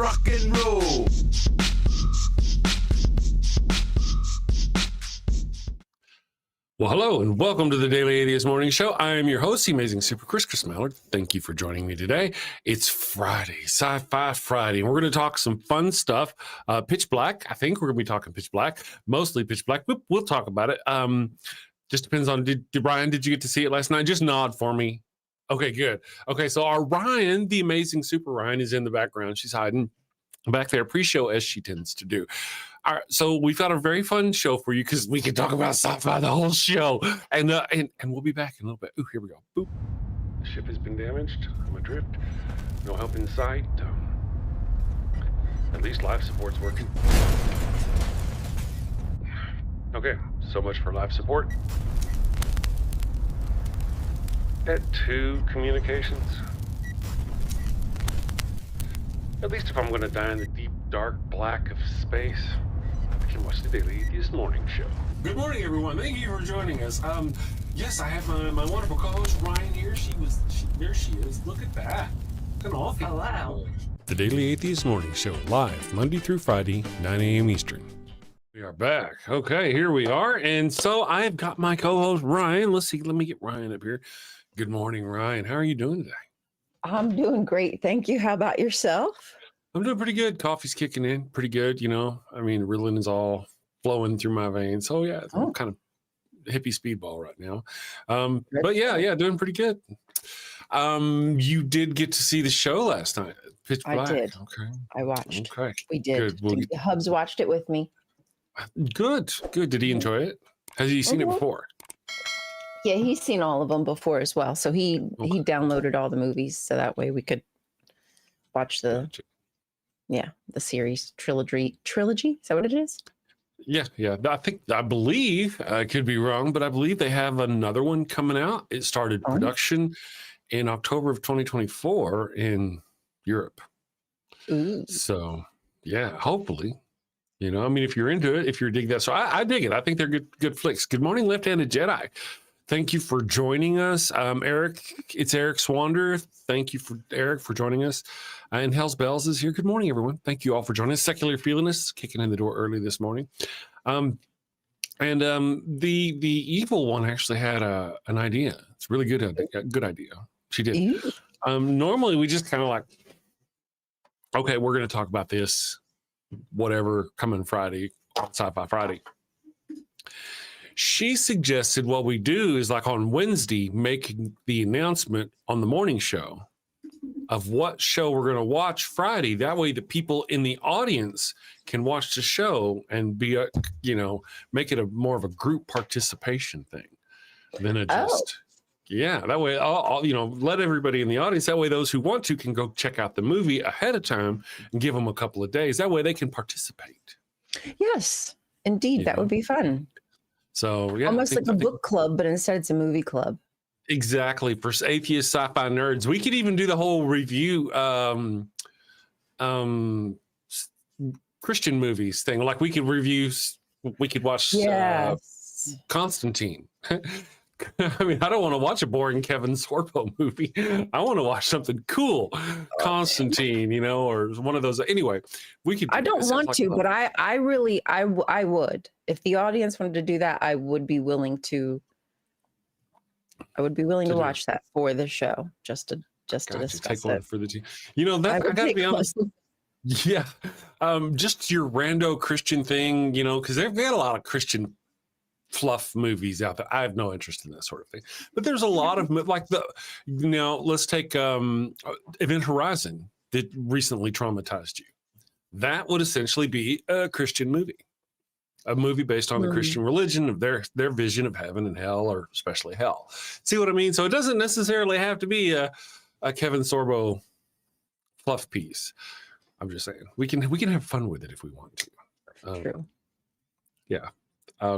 rock and roll. Well, hello and welcome to the Daily Atheist Morning Show. I am your host, the amazing Super Chris Mallard. Thank you for joining me today. It's Friday, Sci-Fi Friday, and we're going to talk some fun stuff. Pitch Black. I think we're going to be talking Pitch Black, mostly Pitch Black. We'll talk about it. Just depends on, Ryan, did you get to see it last night? Just nod for me. Okay, good. Okay, so our Ryan, the amazing Super Ryan, is in the background. She's hiding back there pre-show as she tends to do. All right, so we've got a very fun show for you because we can talk about sci-fi the whole show, and we'll be back in a little bit. Ooh, here we go. Boop. The ship has been damaged. I'm adrift. No help in sight. At least life support's working. Okay, so much for life support. At 2 communications. At least if I'm going to die in the deep, dark black of space, I can watch the Daily Atheist Morning Show. Good morning, everyone. Thank you for joining us. Yes, I have my wonderful co-host Ryan here. There she is. Look at that. Look at all. Oh, wow. The Daily Atheist Morning Show, live Monday through Friday, 9 a.m. Eastern. We are back. Okay, here we are. And so I have got my co-host Ryan. Let's see. Let me get Ryan up here. Good morning, Ryan. How are you doing today? I'm doing great. Thank you. How about yourself? I'm doing pretty good. Coffee's kicking in pretty good, you know. I mean, Ritalin is all flowing through my veins. So yeah, I'm kind of hippie speedball right now. But yeah, doing pretty good. You did get to see the show last night. Pitch Black. I did. Okay. I watched. Okay. We did. Well, Hubs watched it with me. Good. Did he enjoy it? Has he seen it before? Yeah, he's seen all of them before as well. So he downloaded all the movies so that way we could watch the the series trilogy. Is that what it is? Yeah. I believe I could be wrong, but I believe they have another one coming out. It started production in October of 2024 in Europe. Ooh. So yeah, hopefully. You know, I mean, if you're into it, if you're digging that. So I dig it. I think they're good flicks. Good morning, Left-Handed Jedi. Thank you for joining us. Eric, it's Eric Swander. Thank you Eric for joining us. And Hell's Bells is here. Good morning, everyone. Thank you all for joining us. Secular Feelingness kicking in the door early this morning. The evil one actually had an idea. It's really good idea. She did. Normally we just kind of like, okay, we're going to talk about this, whatever, coming Friday, Sci-Fi Friday. She suggested what we do is like on Wednesday, making the announcement on the morning show of what show we're going to watch Friday. That way the people in the audience can watch the show and be, make it a more of a group participation thing than that way I'll let everybody in the audience, that way those who want to can go check out the movie ahead of time and give them a couple of days. That way they can participate. Yes, indeed. That would be fun. So yeah, almost like a book club, but instead it's a movie club. Exactly. For atheist sci-fi nerds. We could even do the whole review Christian movies thing. Like we could watch Constantine. I mean, I don't want to watch a boring Kevin Sorbo movie. I want to watch something cool. Constantine, or one of those. Anyway, we could. I don't want to, but I really would. If the audience wanted to do that, I would be willing to. I would be willing to watch that for the show, just to discuss take one for the team. That I gotta be honest. Yeah, just your rando Christian thing, because they've got a lot of Christian fluff movies out there. I have no interest in that sort of thing, but there's a lot of let's take Event Horizon that recently traumatized you. That would essentially be a Christian movie, a movie based on the Christian religion of their vision of heaven and hell, or especially hell. See what I mean? So it doesn't necessarily have to be a Kevin Sorbo fluff piece. I'm just saying we can have fun with it if we want to. True. Yeah.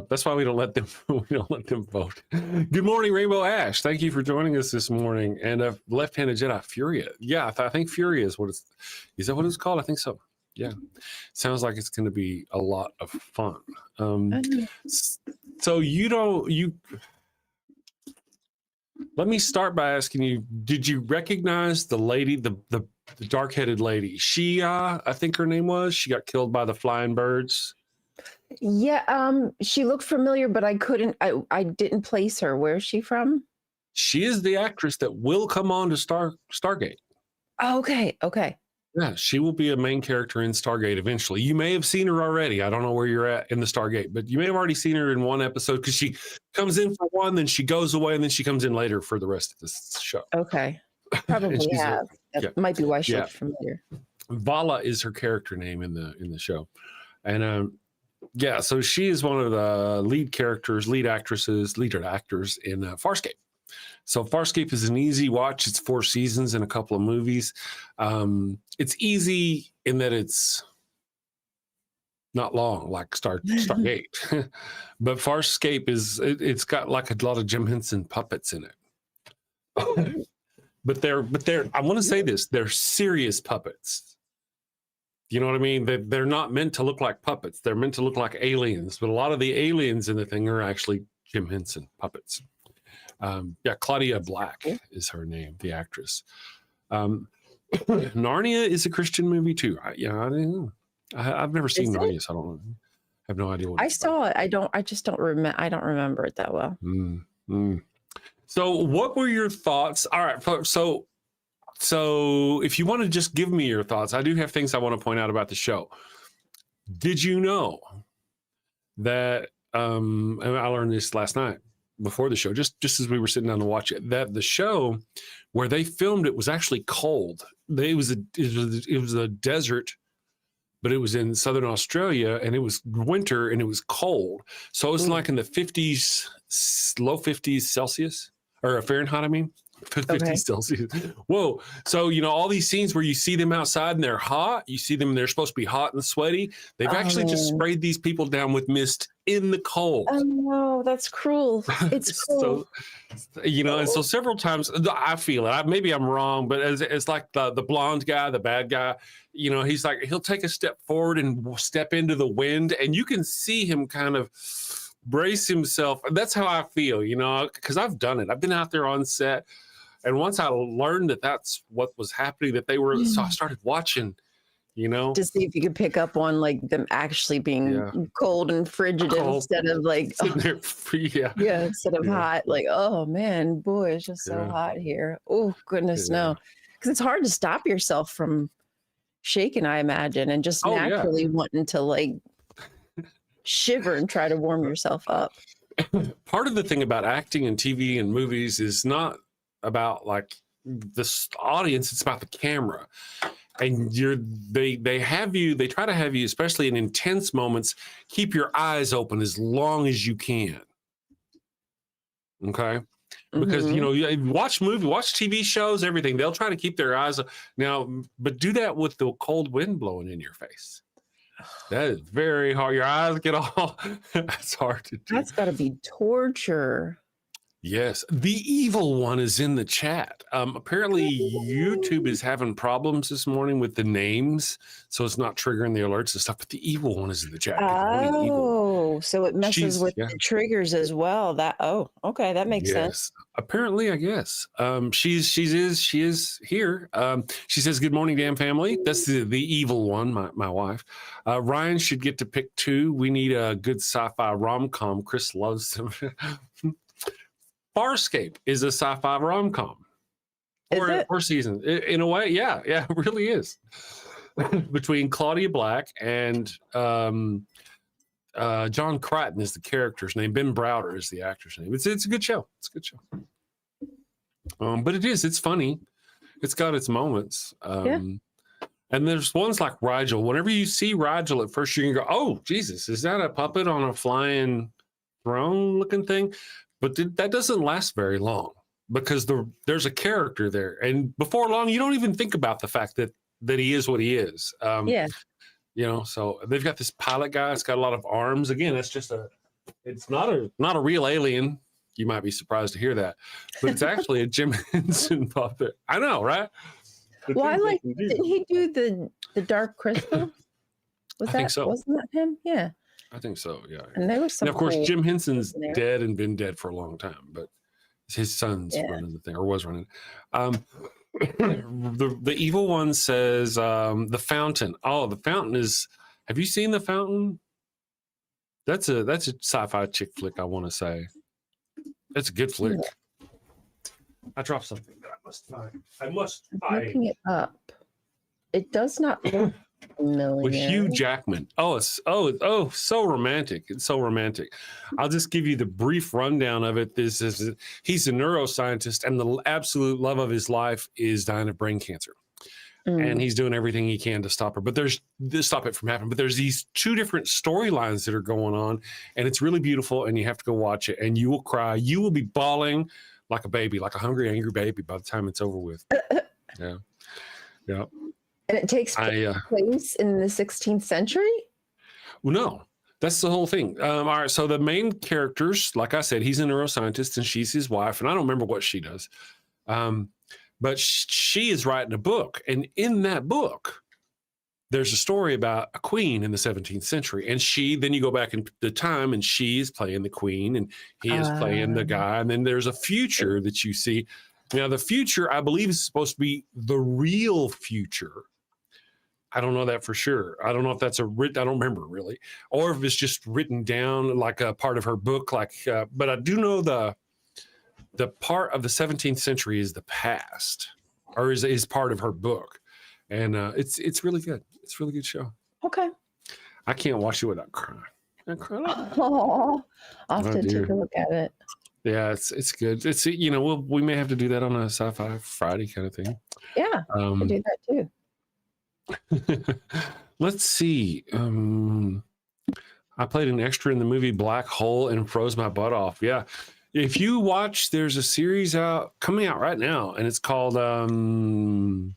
That's why we don't let them vote. Good morning, Rainbow Ash. Thank you for joining us this morning. And Left-Handed Jedi, Furia. Yeah, I think Furia is is that what it's called? I think so. Yeah. Sounds like it's going to be a lot of fun. So let me start by asking you, did you recognize the lady, the dark-headed lady? She, I think her name was, she got killed by the flying birds. Yeah, she looked familiar, but I didn't place her. Where is she from? She is the actress that will come on to Stargate. Oh, okay. Yeah, she will be a main character in Stargate eventually. You may have seen her already. I don't know where you're at in the Stargate, but you may have already seen her in one episode because she comes in for one, then she goes away, and then she comes in later for the rest of this show. Okay. Probably have. That might be why she looked familiar. Vala is her character name in the show. And yeah, so she is one of the lead actors in Farscape. So Farscape is an easy watch. It's 4 seasons and a couple of movies. It's easy in that it's not long like Stargate, but Farscape it's got like a lot of Jim Henson puppets in it. but they're I want to say this, they're serious puppets. You know what I mean? They're not meant to look like puppets. They're meant to look like aliens, but a lot of the aliens in the thing are actually Jim Henson puppets. Claudia Black is her name, the actress. Narnia is a Christian movie too. I don't know. I've never seen Narnia, so I don't know. I have no idea what I saw it. I don't remember it that well. So what were your thoughts? All right. So if you want to just give me your thoughts, I do have things I want to point out about the show. Did you know that, and I learned this last night before the show, just as we were sitting down to watch it, that the show where they filmed it was actually cold. It was a desert, but it was in southern Australia, and it was winter and it was cold. So it was like in the 50s, low 50s Celsius or Fahrenheit, I mean. 50 Celsius. Whoa. So, all these scenes where you see them outside and they're hot, you see them, they're supposed to be hot and sweaty. They've actually just sprayed these people down with mist in the cold. Oh, no, that's cruel. It's cruel. And so several times I feel it. Maybe I'm wrong, but it's like the blonde guy, the bad guy, he's like, he'll take a step forward and step into the wind, and you can see him kind of brace himself. That's how I feel, because I've done it. I've been out there on set. And once I learned that that's what was happening, that they were, so I started watching, to see if you could pick up on like them actually being cold and frigid instead of like, instead of hot. Like, oh man, boy, it's just so hot here. Oh goodness, no, because it's hard to stop yourself from shaking, I imagine, and just naturally wanting to like shiver and try to warm yourself up. Part of the thing about acting and TV and movies is not about like this audience, it's about the camera, and they try to have you, especially in intense moments, keep your eyes open as long as you can. Okay, because you watch TV shows, everything, they'll try to keep their eyes now, but do that with the cold wind blowing in your face. That is very hard. Your eyes get all that's hard to do. That's got to be torture. Yes, the evil one is in the chat. Apparently, YouTube is having problems this morning with the names, so it's not triggering the alerts and stuff. But the evil one is in the chat. Oh, so it messes with the triggers as well. Okay, that makes sense. Apparently, I guess she is here. She says, "Good morning, damn family." That's the evil one, my wife. Ryan should get to pick 2. We need a good sci-fi rom-com. Chris loves them. Farscape is a sci-fi rom-com. 4 seasons. In a way, yeah, it really is. Between Claudia Black and John Crichton is the character's name. Ben Browder is the actor's name. It's a good show. It's a good show. But it's funny. It's got its moments. And there's ones like Rigel. Whenever you see Rigel at first, you can go, "Oh, Jesus, is that a puppet on a flying throne looking thing?" But that doesn't last very long because there's a character there. And before long, you don't even think about the fact that he is what he is. So they've got this pilot guy. It's got a lot of arms. Again, it's not a real alien. You might be surprised to hear that. But it's actually a Jim Henson puppet. I know, right? Well, didn't he do the Dark Crystal? I think so. Wasn't that him? Yeah. I think so, yeah. And there was some. And of course, Jim Henson's dead and been dead for a long time, but His son's Yeah. running the thing, or was running. The evil one says the fountain. Oh, the fountain is. Have you seen the fountain? That's a sci-fi chick flick. I want to say it's a good flick. I dropped something that I must find. Looking it up. It does not look familiar. With Hugh Jackman. Oh, it's so romantic. It's so romantic. I'll just give you the brief rundown of it. He's a neuroscientist, and the absolute love of his life is dying of brain cancer. And he's doing everything he can to stop her. But stop it from happening. But there's these two different storylines that are going on, and it's really beautiful, and you have to go watch it, and you will cry. You will be bawling like a baby, like a hungry, angry baby by the time it's over with. Yeah. Yeah. And it takes place in the 16th century? Well, no, that's the whole thing. All right, so the main characters, like I said, he's a neuroscientist and she's his wife, and I don't remember what she does. But she is writing a book, and in that book, there's a story about a queen in the 17th century, and then you go back in the time, and she's playing the queen, and he is playing the guy, and then there's a future that you see. Now, the future, I believe, is supposed to be the real future. I don't know that for sure. I don't know if that's I don't remember really, or if it's just written down like a part of her book. But I do know the part of the 17th century is the past, or is part of her book, and it's really good. It's a really good show. Okay. I can't watch it without crying. Oh, I'll have to take a look at it. Yeah, it's good. It's we may have to do that on a Sci-Fi Friday kind of thing. Yeah, I can do that too. Let's see. I played an extra in the movie Black Hole and froze my butt off. Yeah. If you watch, there's a series coming out right now, and it's called Son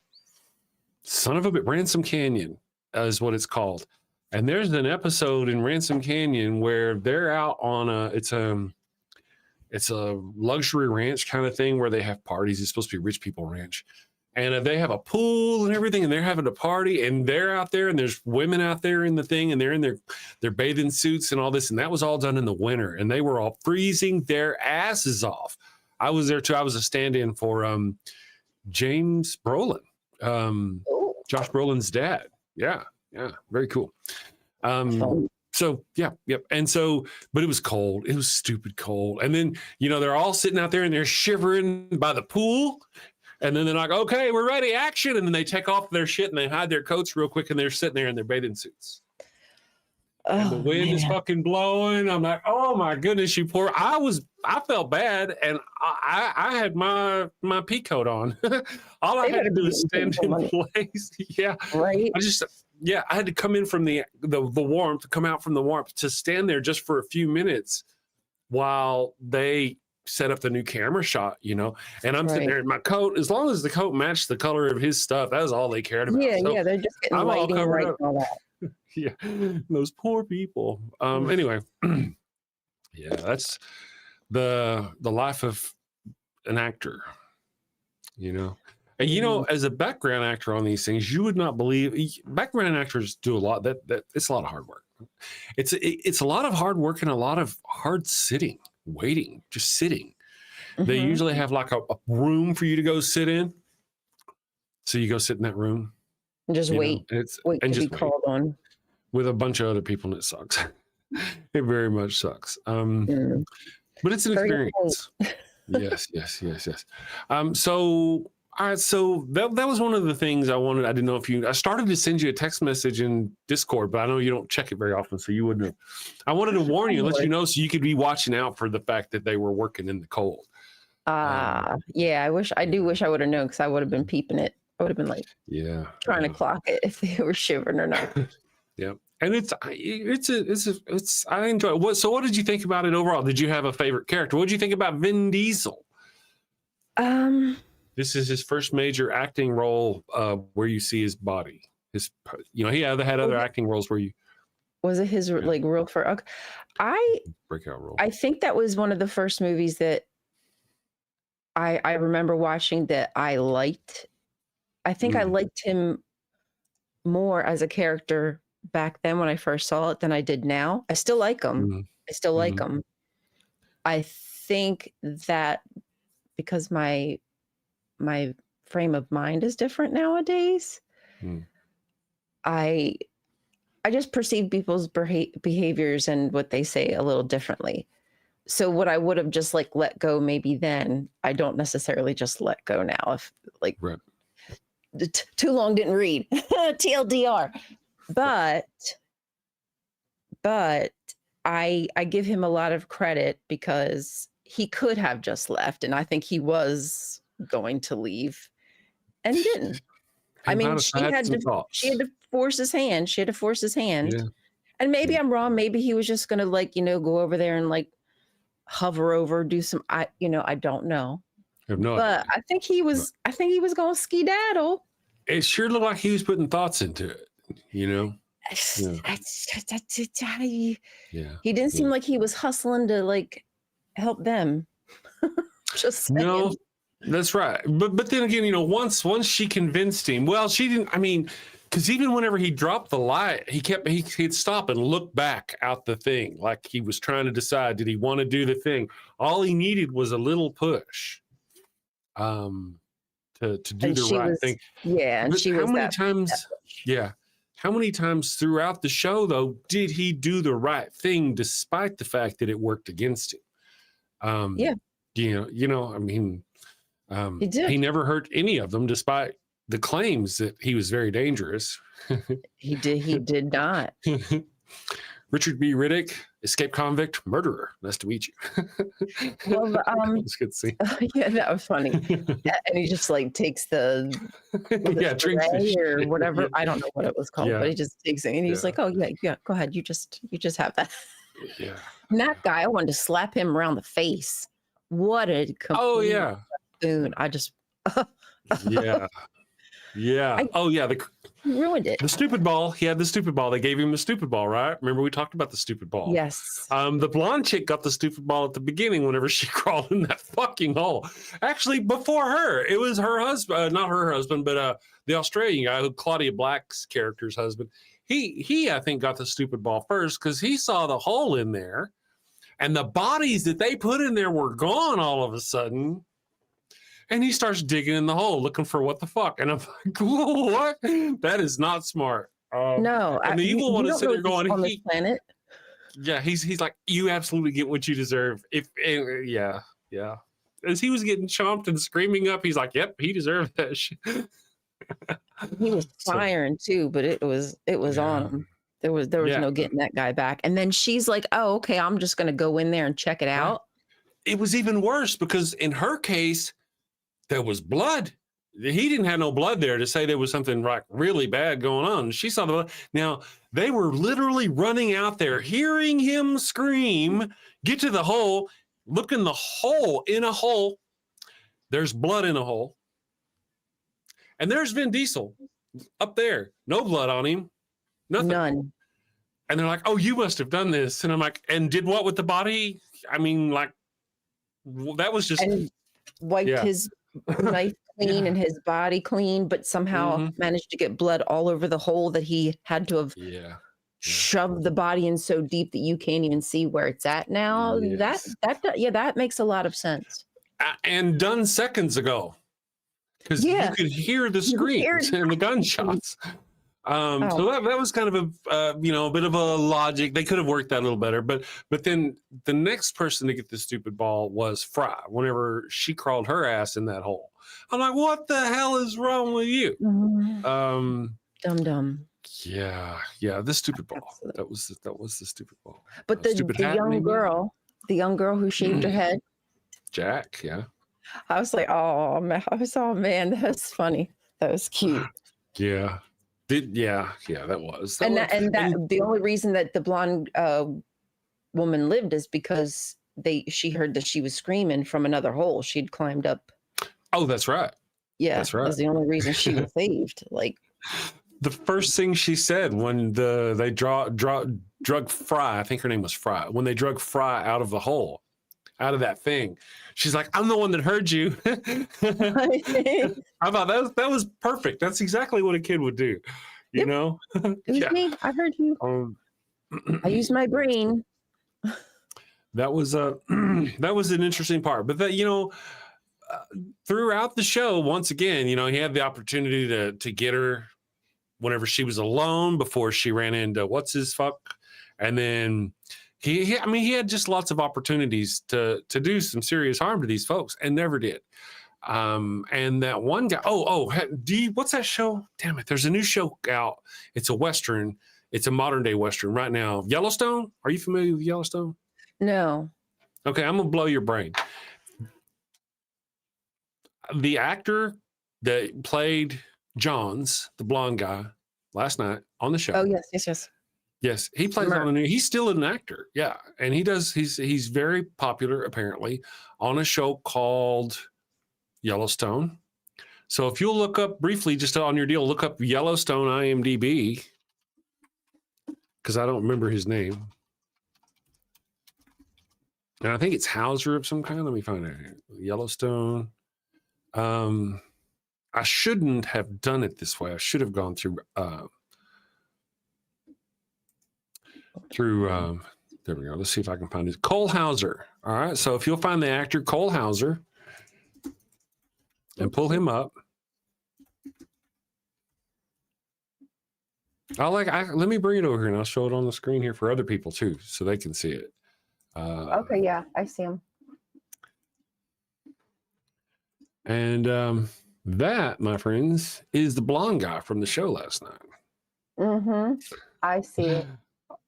of a Bit Ransom Canyon is what it's called. And there's an episode in Ransom Canyon where they're out on it's a luxury ranch kind of thing where they have parties. It's supposed to be rich people ranch. And they have a pool and everything, and they're having a party, and they're out there, and there's women out there in the thing, and they're in their bathing suits and all this, and that was all done in the winter, and they were all freezing their asses off. I was there too. I was a stand-in for James Brolin, Josh Brolin's dad. Yeah, very cool. So yep. And so, but it was cold. It was stupid cold. And then, they're all sitting out there and they're shivering by the pool. And then they're like, okay, we're ready, action. And then they take off their shit and they hide their coats real quick, and they're sitting there in their bathing suits. And the wind is fucking blowing. I'm like, oh my goodness, you poor. I felt bad, and I had my pea coat on. All I had to do is stand in place. Yeah. Right. I had to come in from the warmth, come out from the warmth to stand there just for a few minutes while they set up the new camera shot, and I'm sitting there in my coat. As long as the coat matched the color of his stuff, that was all they cared about. Yeah, so they're just getting lighting right and all that. Yeah, those poor people. Anyway, yeah, that's the life of an actor, And as a background actor on these things, you would not believe background actors do a lot. That it's a lot of hard work. It's a lot of hard work and a lot of hard sitting. Waiting, just sitting. They usually have like a room for you to go sit in. So you go sit in that room. And just wait. Wait to be called on. With a bunch of other people, and it sucks. It very much sucks. But it's an experience. Yes. So all right, so that was one of the things I wanted. I didn't know I started to send you a text message in Discord, but I know you don't check it very often, so you wouldn't have. I wanted to warn you, let you know, so you could be watching out for the fact that they were working in the cold. Yeah, I do wish I would have known, because I would have been peeping it. I would have been like, trying to clock it if they were shivering or not. Yeah, and I enjoy it. So what did you think about it overall? Did you have a favorite character? What did you think about Vin Diesel? This is his first major acting role where you see his body. He had other acting roles where you. Was it his real first? Breakout role. I think that was one of the first movies that I remember watching that I liked. I think I liked him more as a character back then when I first saw it than I did now. I still like him. I still like him. I think that because my frame of mind is different nowadays. I just perceive people's behaviors and what they say a little differently. So what I would have just like let go maybe then, I don't necessarily just let go now. If like too long didn't read TLDR, but I give him a lot of credit because he could have just left, and I think he was going to leave and didn't. I mean, she had to force his hand. She had to force his hand. Yeah. And maybe I'm wrong. Maybe he was just going to like, go over there and like hover over, do some, I don't know. But I think he was going to skedaddle. It sure looked like he was putting thoughts into it, Yeah. He didn't seem like he was hustling to like help them. Just saying. No. That's right. But then again, once she convinced him, well, she didn't, I mean, because even whenever he dropped the light, he'd stop and look back out the thing, like he was trying to decide, did he want to do the thing? All he needed was a little push to do the right thing. Yeah. And How many times throughout the show, though, did he do the right thing despite the fact that it worked against him? I mean, he never hurt any of them, despite the claims that he was very dangerous. He did not. Richard B. Riddick, escaped convict, murderer. Nice to meet you. Well, that was good to see. Yeah, that was funny. And he just like takes the drinks or whatever. Yeah. I don't know what it was called, but he just takes it and he's like, "Oh yeah, go ahead. You just have that." Yeah. And that guy, I wanted to slap him around the face. What a complete buffoon. I just Yeah. Ruined it. The stupid ball. He had the stupid ball. They gave him the stupid ball, right? Remember we talked about the stupid ball. Yes. The blonde chick got the stupid ball at the beginning whenever she crawled in that fucking hole. Actually, before her, it was her husband, not her husband, but the Australian guy, Claudia Black's character's husband. He I think got the stupid ball first because he saw the hole in there, and the bodies that they put in there were gone all of a sudden. And he starts digging in the hole, looking for what the fuck. And I'm like, what? That is not smart. No. And the evil one is sitting there going, on this planet. Yeah, he's like, you absolutely get what you deserve. Yeah. As he was getting chomped and screaming up, he's like, yep, he deserved that shit. He was firing too, but it was on him. There was no getting that guy back. And then she's like, oh, okay, I'm just going to go in there and check it out. It was even worse because in her case, there was blood. He didn't have no blood there to say there was something like really bad going on. She saw the blood. Now, they were literally running out there, hearing him scream, get to the hole, look in the hole, in a hole. There's blood in a hole. And there's Vin Diesel up there. No blood on him. Nothing. None. And they're like, oh, you must have done this. And I'm like, and did what with the body? I mean, like, that was just... And wiped his knife clean and his body clean, but somehow managed to get blood all over the hole that he had to have shoved the body in so deep that you can't even see where it's at now. Yes. That makes a lot of sense. And done seconds ago. Because you could hear the screams and the gunshots. So that was kind of a bit of a logic. They could have worked that a little better, but then the next person to get the stupid ball was Fry. Whenever she crawled her ass in that hole, I'm like, what the hell is wrong with you? Dumb. Yeah, the stupid ball. Absolutely. That was the stupid ball. But the young girl who shaved her head, Jack. Yeah. I was like, oh man, that's funny. That was cute. Yeah. That was. The only reason that the blonde woman lived is because she heard that she was screaming from another hole. She'd climbed up. Oh, that's right. Yeah, that's right. That's the only reason she was saved. Like the first thing she said when they drug Fry, I think her name was Fry, when they drug Fry out of the hole, out of that thing, she's like, I'm the one that heard you. I thought that was perfect. That's exactly what a kid would do, you know? It was me. I heard you. I used my brain. That was an interesting part. But that, throughout the show, once again, you know, he had the opportunity to get her whenever she was alone before she ran into what's his fuck, and then he had just lots of opportunities to do some serious harm to these folks and never did. And that one guy, what's that show? Damn it, there's a new show out. It's a Western. It's a modern day Western right now. Yellowstone. Are you familiar with Yellowstone? No. Okay, I'm gonna blow your brain. The actor that played Johns, the blonde guy, last night on the show. Oh yes. Yes, he plays on a new. He's still an actor, yeah, and he's very popular apparently on a show called Yellowstone. So if you'll look up briefly, just on your deal, look up Yellowstone IMDb, because I don't remember his name, and I think it's Hauser of some kind. Let me find out here. Yellowstone. I shouldn't have done it this way. I should have gone through there we go. Let's see if I can find it. Cole Hauser. All right. So if you'll find the actor Cole Hauser and pull him up. Let me bring it over here and I'll show it on the screen here for other people too, so they can see it. Okay, yeah, I see him. And that, my friends, is the blonde guy from the show last night. Mm-hmm. I see it.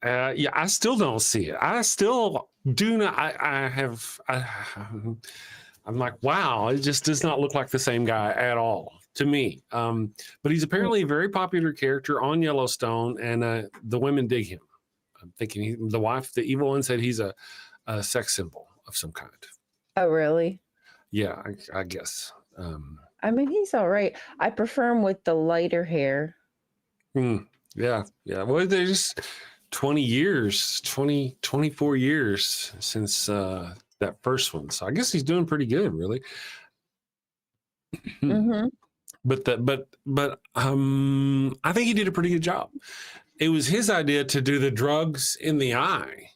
Yeah, I still don't see it. I still do not. I'm like, wow, it just does not look like the same guy at all to me. But he's apparently a very popular character on Yellowstone, and the women dig him. I'm thinking the wife, the evil one, said he's a sex symbol of some kind. Oh, really? Yeah, I guess. I mean, he's all right. I prefer him with the lighter hair. Yeah. Well, there's 24 years since that first one. So I guess he's doing pretty good, really. Mm-hmm. But I think he did a pretty good job. It was his idea to do the drugs in the eye.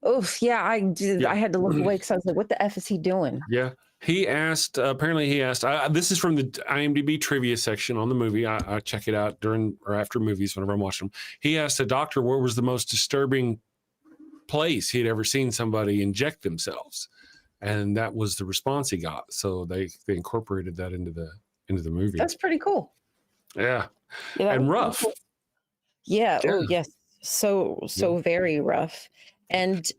Oof, yeah, I did. Yeah. I had to look away because I was like, what the F is he doing? Yeah. He asked, this is from the IMDb trivia section on the movie. I check it out during or after movies whenever I'm watching them. He asked a doctor what was the most disturbing place he had ever seen somebody inject themselves. And that was the response he got. So they incorporated that into the movie. That's pretty cool. Yeah. And rough. Cool. Yeah. Oh, yes. So very rough. And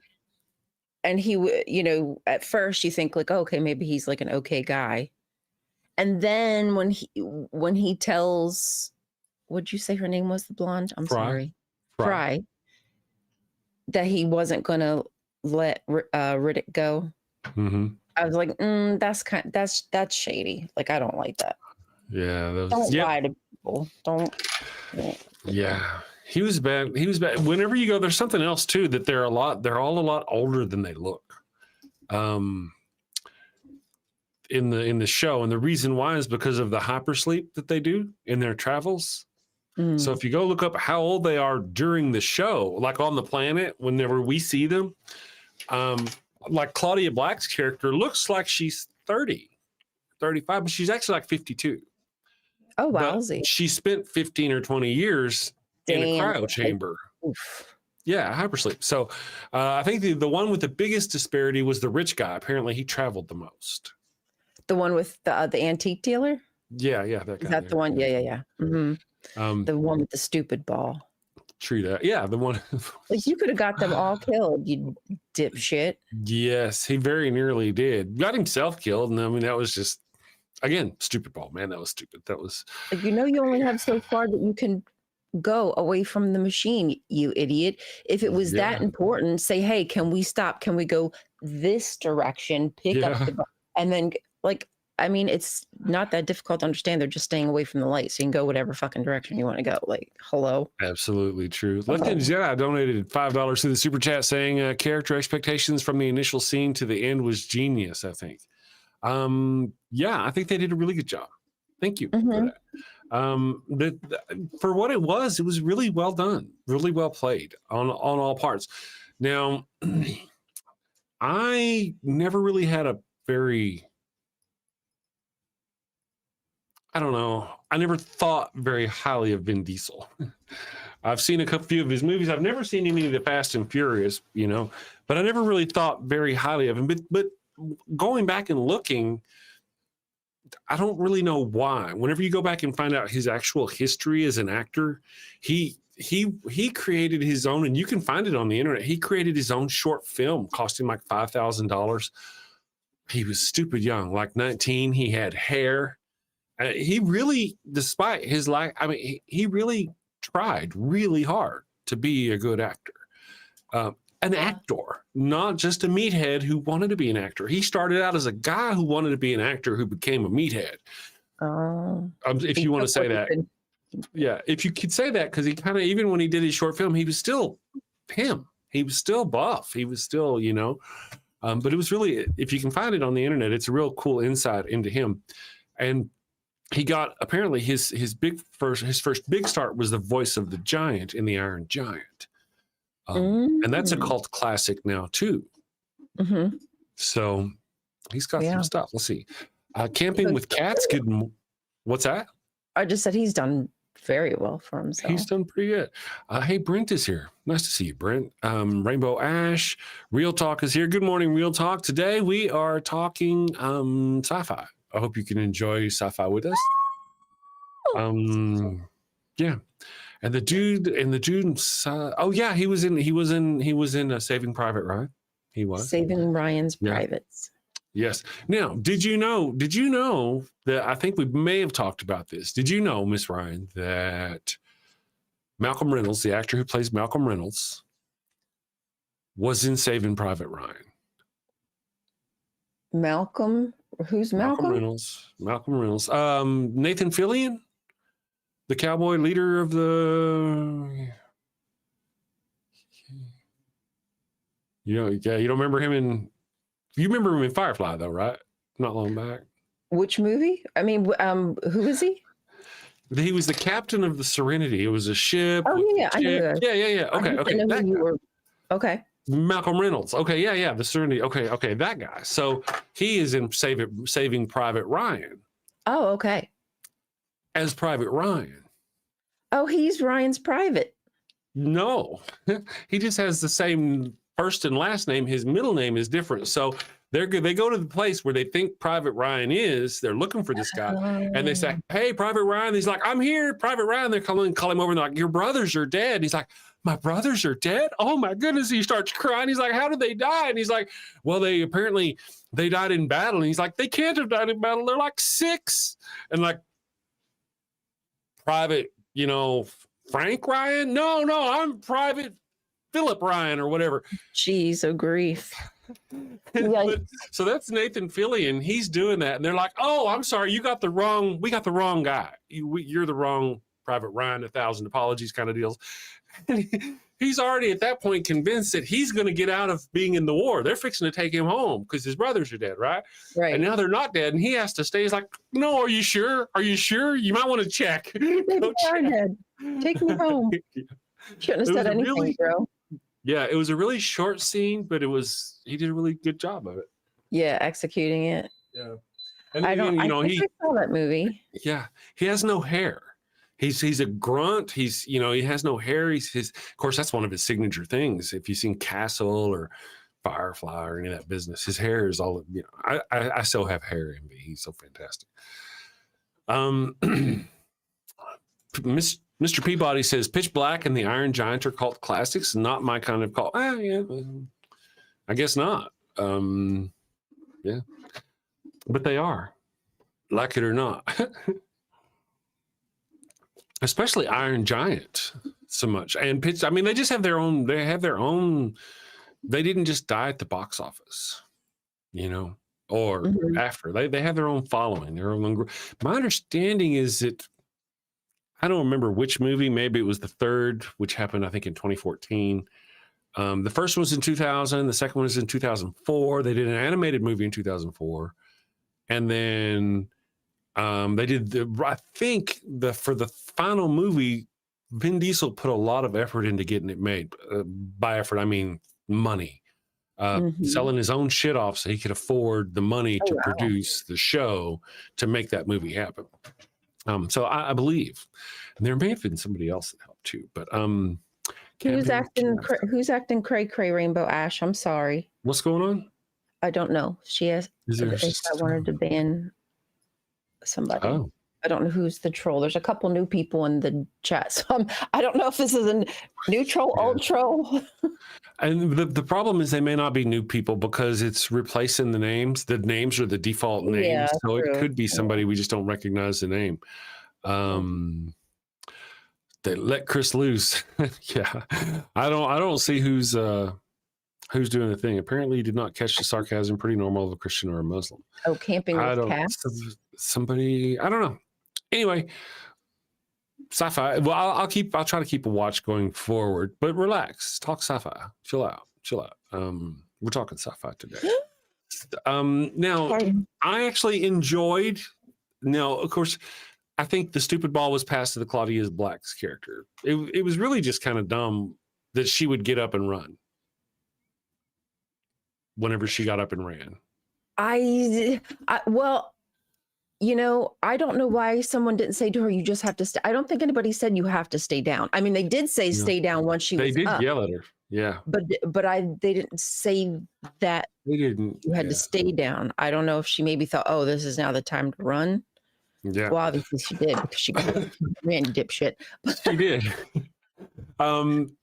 he, you know, at first you think like, okay, maybe he's like an okay guy. And then when he tells, what'd you say her name was, the blonde? I'm sorry. Fry. That he wasn't going to let Riddick go. Mm-hmm. I was like, that's shady. Like, I don't like that. Yeah. Don't lie to people. Don't. Yeah. He was bad. Whenever you go, there's something else too, that they're all a lot older than they look. In the show. And the reason why is because of the hypersleep that they do in their travels. So if you go look up how old they are during the show, like on the planet, whenever we see them, like Claudia Black's character looks like she's 30, 35, but she's actually like 52. Oh, wowzy. She spent 15 or 20 years in a cryo chamber. Oof. Yeah, hypersleep. So I think the one with the biggest disparity was the rich guy. Apparently he traveled the most. The one with the antique dealer? Yeah, that guy. Is that the one? Yeah. Mm-hmm. The one with the stupid ball. True that. Yeah, the one. Like, you could have got them all killed, you dipshit. Yes, he very nearly did. Got himself killed, and I mean that was just, again, stupid ball, man. That was stupid. That was. Like, you know, you only have so far that you can go away from the machine, you idiot. If it was that important, say, hey, can we stop? Can we go this direction? Pick up the and then, like, I mean, it's not that difficult to understand. They're just staying away from the light, so you can go whatever fucking direction you want to go. Like, hello. Absolutely true. Legend Jedi donated $5 to the super chat, saying character expectations from the initial scene to the end was genius. I think. Yeah, I think they did a really good job. Thank you for that. For what it was really well done, really well played on all parts. Now, I never really had a very I don't know. I never thought very highly of Vin Diesel. I've seen a few of his movies. I've never seen any of the Fast and Furious, but I never really thought very highly of him. But going back and looking, I don't really know why. Whenever you go back and find out his actual history as an actor, he created his own, and you can find it on the internet. He created his own short film, cost him like $5,000. He was stupid young, like 19. He had hair. He really, despite his life, he really tried really hard to be a good actor. An actor, not just a meathead who wanted to be an actor. He started out as a guy who wanted to be an actor who became a meathead. If you want to say that. Yeah, if you could say that, because he kind of, even when he did his short film, he was still him. He was still buff. He was still, but it was really, if you can find it on the internet, it's a real cool insight into him. And he got, apparently his first big start was the voice of the giant in The Iron Giant. And that's a cult classic now too. Mm-hmm. So he's got some stuff. Let's see. Camping with Cats. What's that? I just said he's done very well for himself. He's done pretty good. Hey, Brent is here. Nice to see you, Brent. Rainbow Ash. Real Talk is here. Good morning, Real Talk. Today we are talking sci-fi. I hope you can enjoy sci-fi with us. Yeah. And the dude, he was in Saving Private Ryan. He was Saving Ryan's Privates. Yes. Now, did you know that, I think we may have talked about this. Did you know, Miss Ryan, that Malcolm Reynolds, the actor who plays Malcolm Reynolds, was in Saving Private Ryan? Malcolm? Who's Malcolm? Malcolm Reynolds. Nathan Fillion, the cowboy leader of the... you don't remember him in... You remember him in Firefly, though, right? Not long back. Which movie? I mean, who is he? He was the captain of the Serenity. It was a ship. Oh, yeah. I know that. Yeah. Okay. Okay. Malcolm Reynolds. Okay, yeah. The Serenity. Okay. That guy. So he is in Saving Private Ryan. Oh, okay. As Private Ryan. Oh, he's Ryan's private. No. He just has the same first and last name. His middle name is different. So they go to the place where they think Private Ryan is. They're looking for this guy. And they say, hey, Private Ryan. He's like, I'm here, Private Ryan. They call him over and they're like, your brothers are dead. He's like, my brothers are dead? Oh, my goodness. He starts crying. He's like, how did they die? And he's like, well, they died in battle. And he's like, they can't have died in battle. They're like 6. And like, Private, Frank Ryan? No, I'm Private Philip Ryan or whatever. Jeez, oh grief. So that's Nathan Fillion. He's doing that. And they're like, oh, I'm sorry. We got the wrong guy. You're the wrong Private Ryan, 1,000 apologies kind of deals. He's already at that point convinced that he's going to get out of being in the war. They're fixing to take him home because his brothers are dead, right? Right. And now they're not dead, and he has to stay. He's like, no, are you sure? Are you sure? You might want to check. Maybe they're dead. Take me home. Shouldn't have said anything, bro. Yeah, it was a really short scene, but he did a really good job of it. Yeah, executing it. Yeah. And I saw that movie. Yeah, he has no hair. He's a grunt. He has no hair. Of course, that's one of his signature things. If you've seen Castle or Firefly or any of that business, his hair is all, I still have hair envy. He's so fantastic. Mr. Peabody says Pitch Black and The Iron Giant are cult classics. Not my kind of cult. Yeah, I guess not. Yeah, but they are, like it or not. Especially Iron Giant so much. And Pitch, they just have their own, they didn't just die at the box office, or after. They have their own following, their own group. My understanding is that, I don't remember which movie, maybe it was the third, which happened, I think, in 2014. The first one was in 2000, the second one was in 2004. They did an animated movie in 2004. And then they did for the final movie, Vin Diesel put a lot of effort into getting it made. By effort, I mean money. Selling his own shit off so he could afford the money to produce the show to make that movie happen. So I believe, and there may have been somebody else that helped too, but Who's acting cray cray Rainbow Ash? I'm sorry. What's going on? I don't know. She asked if I wanted to ban somebody. Oh. I don't know who's the troll. There's a couple new people in the chat. So I don't know if this is a new troll, old troll. And the problem is they may not be new people because it's replacing the names. The names are the default names. Yeah, so true. It could be somebody we just don't recognize the name. They let Chris loose. Yeah. I don't see who's doing the thing. Apparently you did not catch the sarcasm. Pretty normal of a Christian or a Muslim. Oh, camping with cats? Somebody, I don't know. Anyway, sci-fi. Well, I'll try to keep a watch going forward, but relax, talk sci-fi, chill out. We're talking sci-fi today. Now I actually enjoyed, of course, I think the stupid ball was passed to the Claudia Black's character. It was really just kind of dumb that she would get up and run whenever she got up and ran. Well, I don't know why someone didn't say to her, you just have to stay. I don't think anybody said you have to stay down. I mean, they did say stay down once she was up. They did yell at her. Yeah. But they didn't say that you had to stay down. I don't know if she maybe thought, oh, this is now the time to run. Yeah. Well, obviously she did because she ran, dipshit. She did.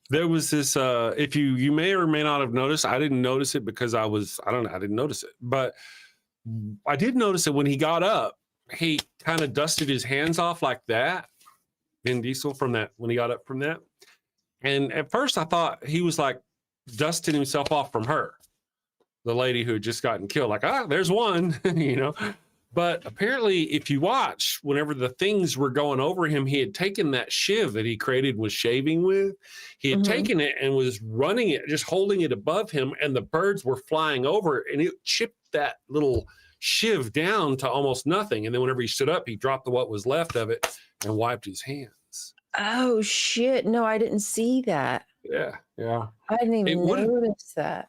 There was this, if you may or may not have noticed, I didn't notice it because I didn't notice it, but I did notice it when he got up, he kind of dusted his hands off like that, Vin Diesel, when he got up from that. And at first I thought he was like dusting himself off from her, the lady who had just gotten killed, like, there's one, But apparently, if you watch, whenever the things were going over him, he had taken that shiv that he created was shaving with. He had taken it and was running it, just holding it above him, and the birds were flying over it, and it chipped that little shiv down to almost nothing. And then whenever he stood up, he dropped what was left of it and wiped his hands. Oh, shit. No, I didn't see that. Yeah. I didn't even notice that.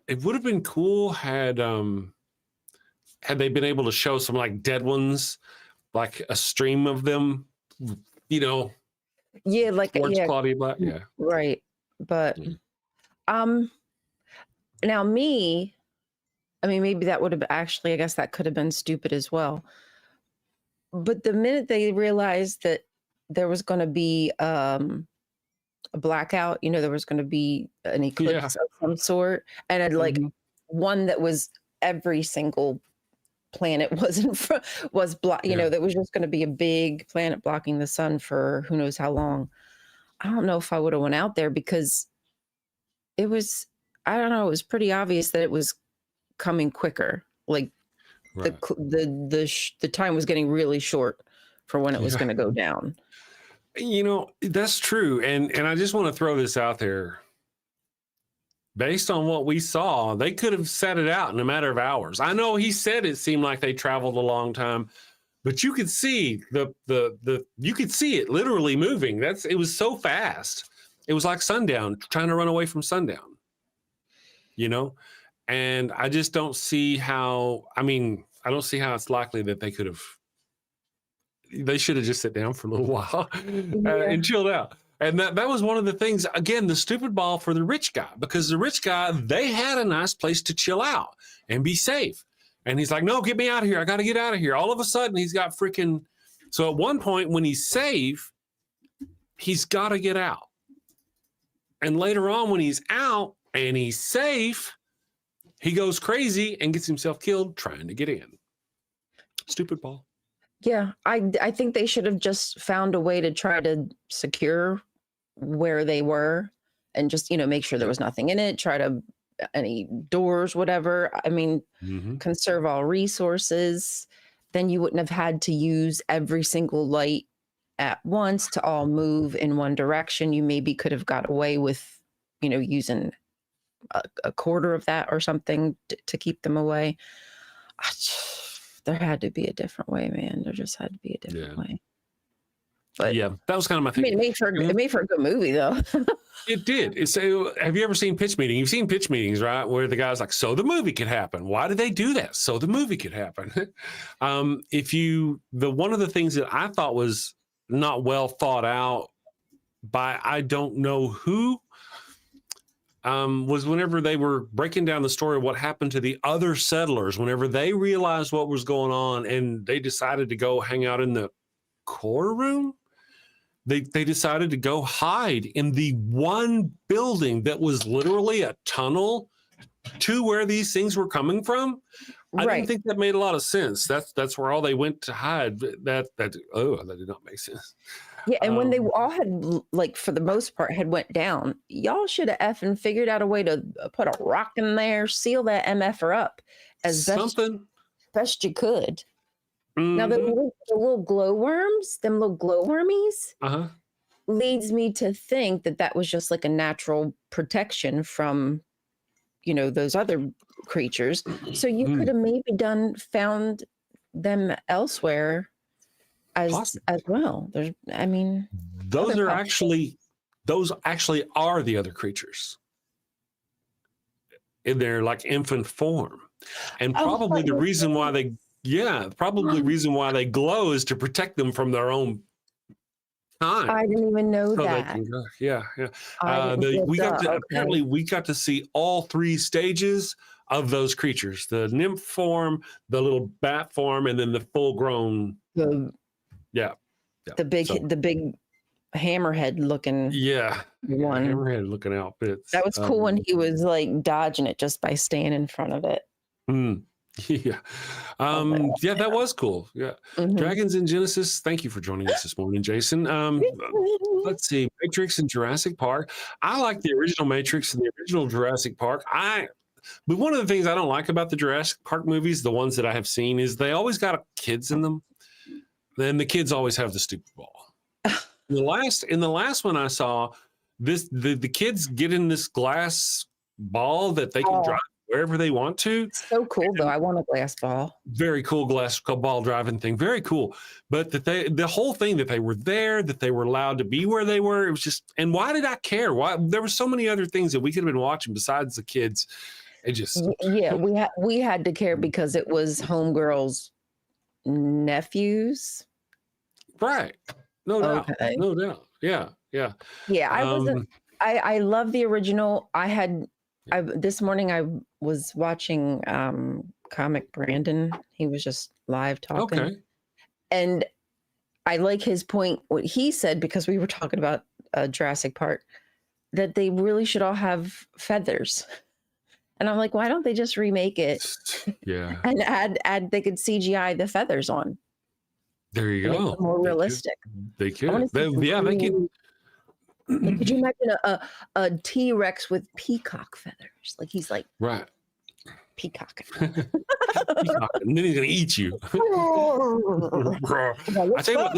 It would have been cool had they been able to show some like dead ones, like a stream of them, Yeah, towards Claudia Black. Yeah. Right. But now maybe that would have actually, I guess that could have been stupid as well. But the minute they realized that there was going to be a blackout, there was going to be an eclipse of some sort, and had one that was every single planet was blocked, that was just going to be a big planet blocking the sun for who knows how long. I don't know if I would have went out there because it was pretty obvious that it was coming quicker. Like the time was getting really short for when it was going to go down. That's true. And I just want to throw this out there. Based on what we saw, they could have set it out in a matter of hours. I know he said it seemed like they traveled a long time, but you could see you could see it literally moving. It was so fast. It was like sundown, trying to run away from sundown. And I just don't see how. I don't see how it's likely that they could have. They should have just sat down for a little while and chilled out. And that was one of the things, again, the stupid ball for the rich guy, because the rich guy, they had a nice place to chill out and be safe. And he's like, no, get me out of here. I got to get out of here. All of a sudden, he's got so at one point when he's safe, he's got to get out. And later on, when he's out and he's safe, he goes crazy and gets himself killed trying to get in. Stupid ball. Yeah, I think they should have just found a way to try to secure where they were and just, make sure there was nothing in it, any doors, whatever. Conserve all resources. Then you wouldn't have had to use every single light at once to all move in one direction. You maybe could have got away with, using a quarter of that or something to keep them away. There had to be a different way, man. There just had to be a different way. But yeah, that was kind of my I thing. mean, it made for a good movie, though. It did. So, have you ever seen pitch meeting? You've seen pitch meetings, right? Where the guy's like, "So the movie could happen. Why did they do that? So the movie could happen." One of the things that I thought was not well thought out by I don't know who, was whenever they were breaking down the story of what happened to the other settlers, whenever they realized what was going on and they decided to go hang out in the core room. They decided to go hide in the one building that was literally a tunnel to where these things were coming from. I didn't think that made a lot of sense. That's where all they went to hide. That did not make sense. Yeah, and when they all had, like, for the most part, had went down, y'all should have effing figured out a way to put a rock in there, seal that MFer up as best you could. Mm-hmm. Now, the little glowworms, them little glowwormies, leads me to think that was just like a natural protection from, those other creatures. So you could have maybe found them elsewhere as well. Those actually are the other creatures in their like infant form, and probably the reason why they glow is to protect them from their own time. I didn't even know that. Apparently we got to see all three stages of those creatures: the nymph form, the little bat form, and then the full grown. The big hammerhead looking. Yeah. One. Hammerhead looking outfits. That was cool when he was like dodging it just by staying in front of it. Yeah. That was cool. Yeah. Dragons in Genesis. Thank you for joining us this morning, Jason. Let's see. Matrix and Jurassic Park. I like the original Matrix and the original Jurassic Park. But one of the things I don't like about the Jurassic Park movies, the ones that I have seen, is they always got kids in them. Then the kids always have the stupid ball. In the last one I saw, the kids get in this glass ball that they can drive wherever they want to. So cool, though. I want a glass ball. Very cool glass ball driving thing. Very cool. But the whole thing that they were there, that they were allowed to be where they were, it was just. And why did I care? Why there were so many other things that we could have been watching besides the kids. It just. Yeah, we had to care because it was homegirls' nephews. Right. No doubt. Okay. No doubt. Yeah. Yeah. Yeah. I love the original. This morning I was watching Comic Brandon. He was just live talking. Okay. And I like his point, what he said, because we were talking about Jurassic Park, that they really should all have feathers. And I'm like, why don't they just remake it? Yeah. And add they could CGI the feathers on. There you go. More realistic. They could. They could. Like, could you imagine a T-Rex with peacock feathers? Like he's like peacock. Peacock. And then he's gonna eat you. I tell you what,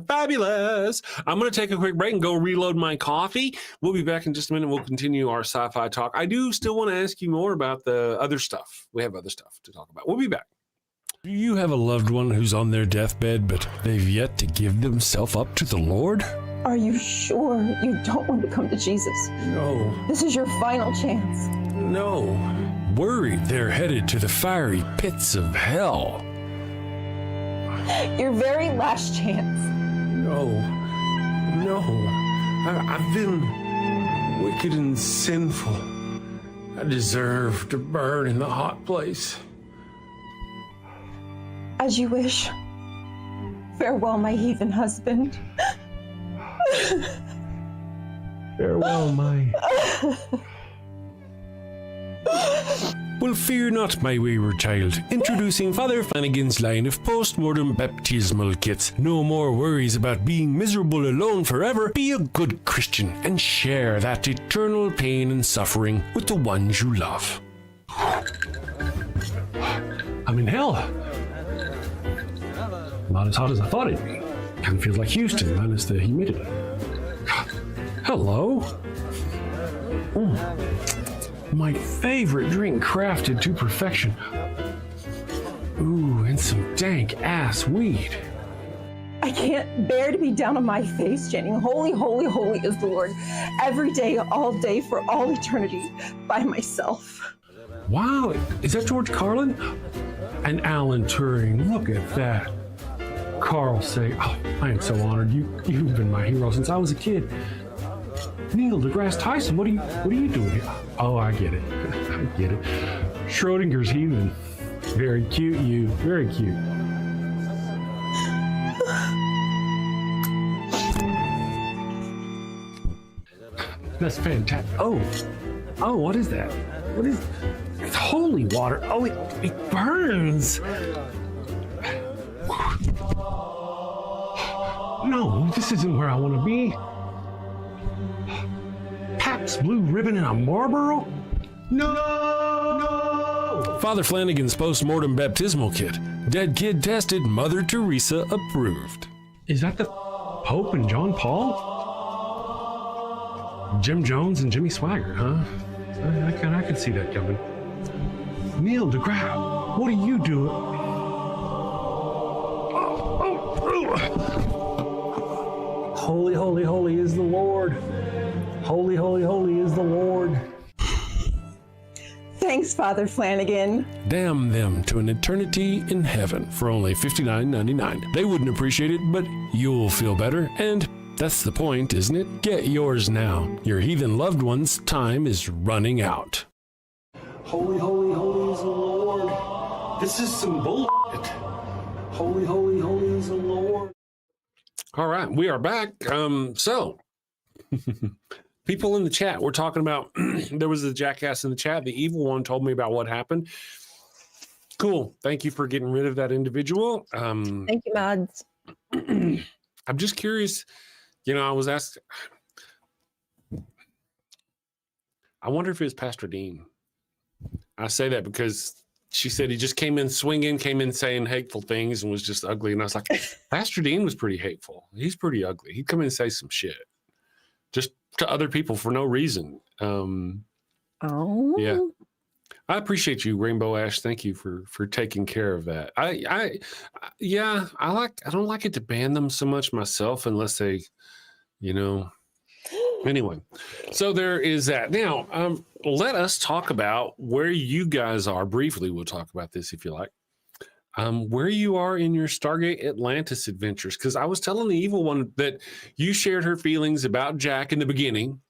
fabulous. I'm going to take a quick break and go reload my coffee. We'll be back in just a minute. We'll continue our sci-fi talk. I do still want to ask you more about the other stuff. We have other stuff to talk about. We'll be back. Do you have a loved one who's on their deathbed, but they've yet to give themselves up to the Lord? Are you sure you don't want to come to Jesus? No. This is your final chance. No. Worried they're headed to the fiery pits of hell. Your very last chance. No. I've been wicked and sinful. I deserve to burn in the hot place. As you wish. Farewell, my heathen husband. Farewell, my... Well, fear not, my wayward child. Introducing Father Flanagan's line of post-mortem baptismal kits. No more worries about being miserable alone forever. Be a good Christian and share that eternal pain and suffering with the ones you love. I'm in hell. Not as hot as I thought it'd be. Kind of feels like Houston, minus the humidity. Hello. My favorite drink crafted to perfection. Ooh, and some dank ass weed. I can't bear to be down on my face chanting, holy, holy, holy is the Lord, every day, all day, for all eternity, by myself. Wow, is that George Carlin? And Alan Turing, look at that. Carl Sagan, oh, I am so honored. You've been my hero since I was a kid. Neil deGrasse Tyson, what are you doing? Oh, I get it. I get it. Schrodinger's heathen. Very cute, you. Very cute. That's fantastic. Oh, what is that? What is? It's holy water. Oh, it burns. No, this isn't where I want to be. Pabst Blue Ribbon and a Marlboro? No! Father Flanagan's post-mortem baptismal kit. Dead kid tested, Mother Teresa approved. Is that the Pope and John Paul? Jim Jones and Jimmy Swaggart, huh? I can see that coming. Neil deGrasse, what are you doing? Holy, holy, holy is the Lord. Holy, holy, holy is the Lord. Thanks, Father Flanagan. Damn them to an eternity in heaven for only $59.99. They wouldn't appreciate it, but you'll feel better, and that's the point, isn't it? Get yours now. Your heathen loved one's time is running out. Holy, holy, holy is the Lord. This is some bullshit. Holy, holy, holy is the Lord. All right, we are back. So, people in the chat, we're talking about, there was a jackass in the chat. The evil one told me about what happened. Cool. Thank you for getting rid of that individual. Thank you, mods. I'm just curious. You know, I was asked, I wonder if it was Pastor Dean. I say that because she said he just came in swinging, came in saying hateful things and was just ugly. And I was like, Pastor Dean was pretty hateful. He's pretty ugly. He'd come in and say some shit just to other people for no reason. Yeah. I appreciate you, Rainbow Ash. Thank you for taking care of that. I don't like it to ban them so much myself unless they, you know. Anyway, so there is that. Now, let us talk about where you guys are. Briefly, we'll talk about this if you like. Where you are in your Stargate Atlantis adventures, because I was telling the evil one that you shared her feelings about Jack in the beginning.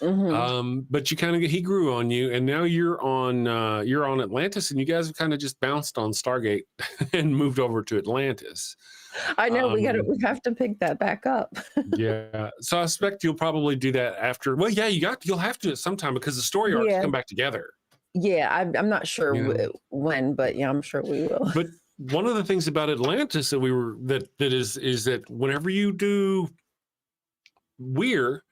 Mm-hmm. But you he grew on you, and now you're on Atlantis, and you guys have kind of just bounced on Stargate and moved over to Atlantis. I know we have to pick that back up. Yeah, so I expect you'll probably do that after. Well, yeah, you'll have to at some time because the story arcs come back together. Yeah, I'm not sure when, but yeah, I'm sure we will. But one of the things about Atlantis that is that whenever you do Weir,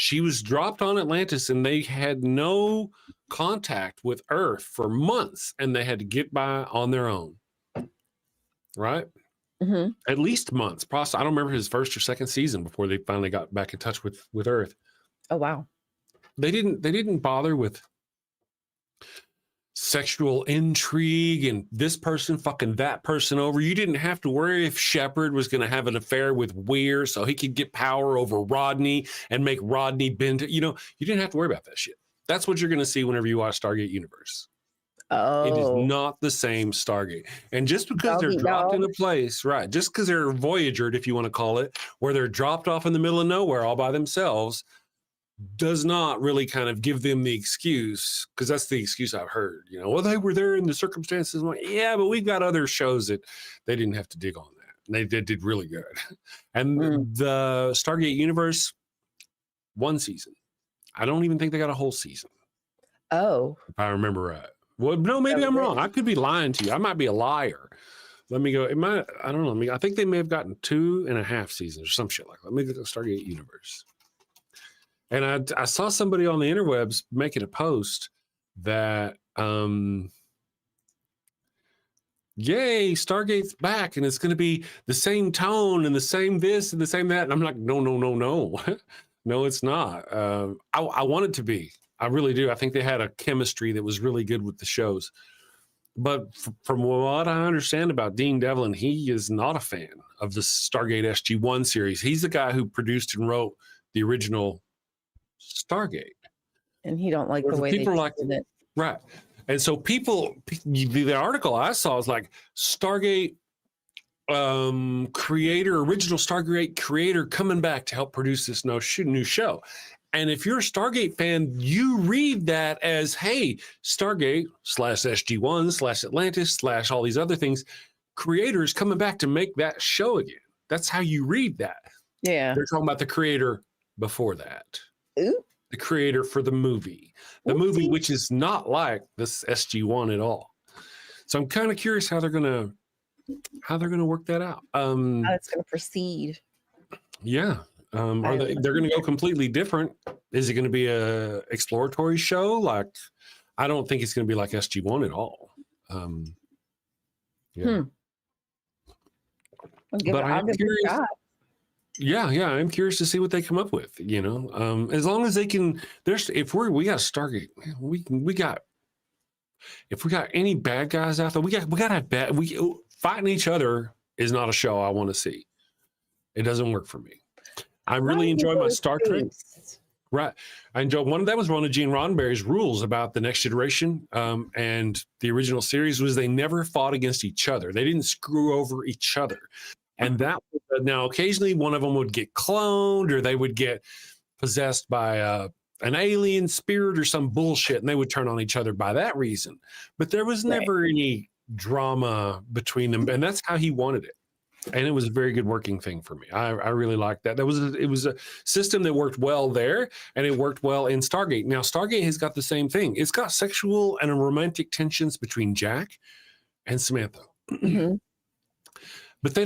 she was dropped on Atlantis and they had no contact with Earth for months and they had to get by on their own. Right? Mm-hmm. At least months. I don't remember his first or second season before they finally got back in touch with Earth. Oh, wow. They didn't bother with sexual intrigue and this person fucking that person over. You didn't have to worry if Shepard was going to have an affair with Weir so he could get power over Rodney and make Rodney bend. You didn't have to worry about that shit. That's what you're going to see whenever you watch Stargate Universe. Oh. It is not the same Stargate. And just because they're dropped in a place, right, just because they're Voyagered, if you want to call it, where they're dropped off in the middle of nowhere all by themselves, does not really kind of give them the excuse, because that's the excuse I've heard. Well, they were there in the circumstances. I'm like, yeah, but we've got other shows that they didn't have to dig on that. And they did really good. And the Stargate Universe, one season. I don't even think they got a whole season. Oh. If I remember right. Well, no, maybe I'm wrong. I could be lying to you. I might be a liar. Let me go. I don't know. I think they may have gotten 2.5 seasons or some shit like that. Let me go Stargate Universe. And I saw somebody on the interwebs making a post that, yay, Stargate's back and it's going to be the same tone and the same this and the same that. And I'm like, no. No, it's not. I want it to be. I really do. I think they had a chemistry that was really good with the shows. But from what I understand about Dean Devlin, he is not a fan of the Stargate SG-1 series. He's the guy who produced and wrote the original Stargate. And he don't like the way people they like did it. Right. And so the article I saw is like Stargate original Stargate creator coming back to help produce this new show. And if you're a Stargate fan, you read that as, hey, Stargate /SG-1 /Atlantis / all these other things, creators coming back to make that show again. That's how you read that. Yeah. They're talking about the creator before that. Ooh. The creator for the movie. The movie, which is not like this SG-1 at all. So I'm kind of curious how they're gonna work that out. How it's gonna proceed. Yeah. They're going to go completely different. Is it going to be a exploratory show? Like, I don't think it's going to be like SG-1 at all. Yeah. But I'm curious. Yeah, I'm curious to see what they come up with. You know, as long as they can. We got Stargate. If we got any bad guys out there, we got to have bad. Fighting each other is not a show I want to see. It doesn't work for me. I really enjoy my Star Trek. Right. I enjoy that was one of Gene Roddenberry's rules about the Next Generation and the original series was they never fought against each other. They didn't screw over each other. And that now occasionally one of them would get cloned or they would get possessed by an alien spirit or some bullshit and they would turn on each other by that reason. But there was never any drama between them. And that's how he wanted it. And it was a very good working thing for me. I really liked that. It was a system that worked well there, and it worked well in Stargate. Now, Stargate has got the same thing. It's got sexual and romantic tensions between Jack and Samantha. Mm-hmm. But they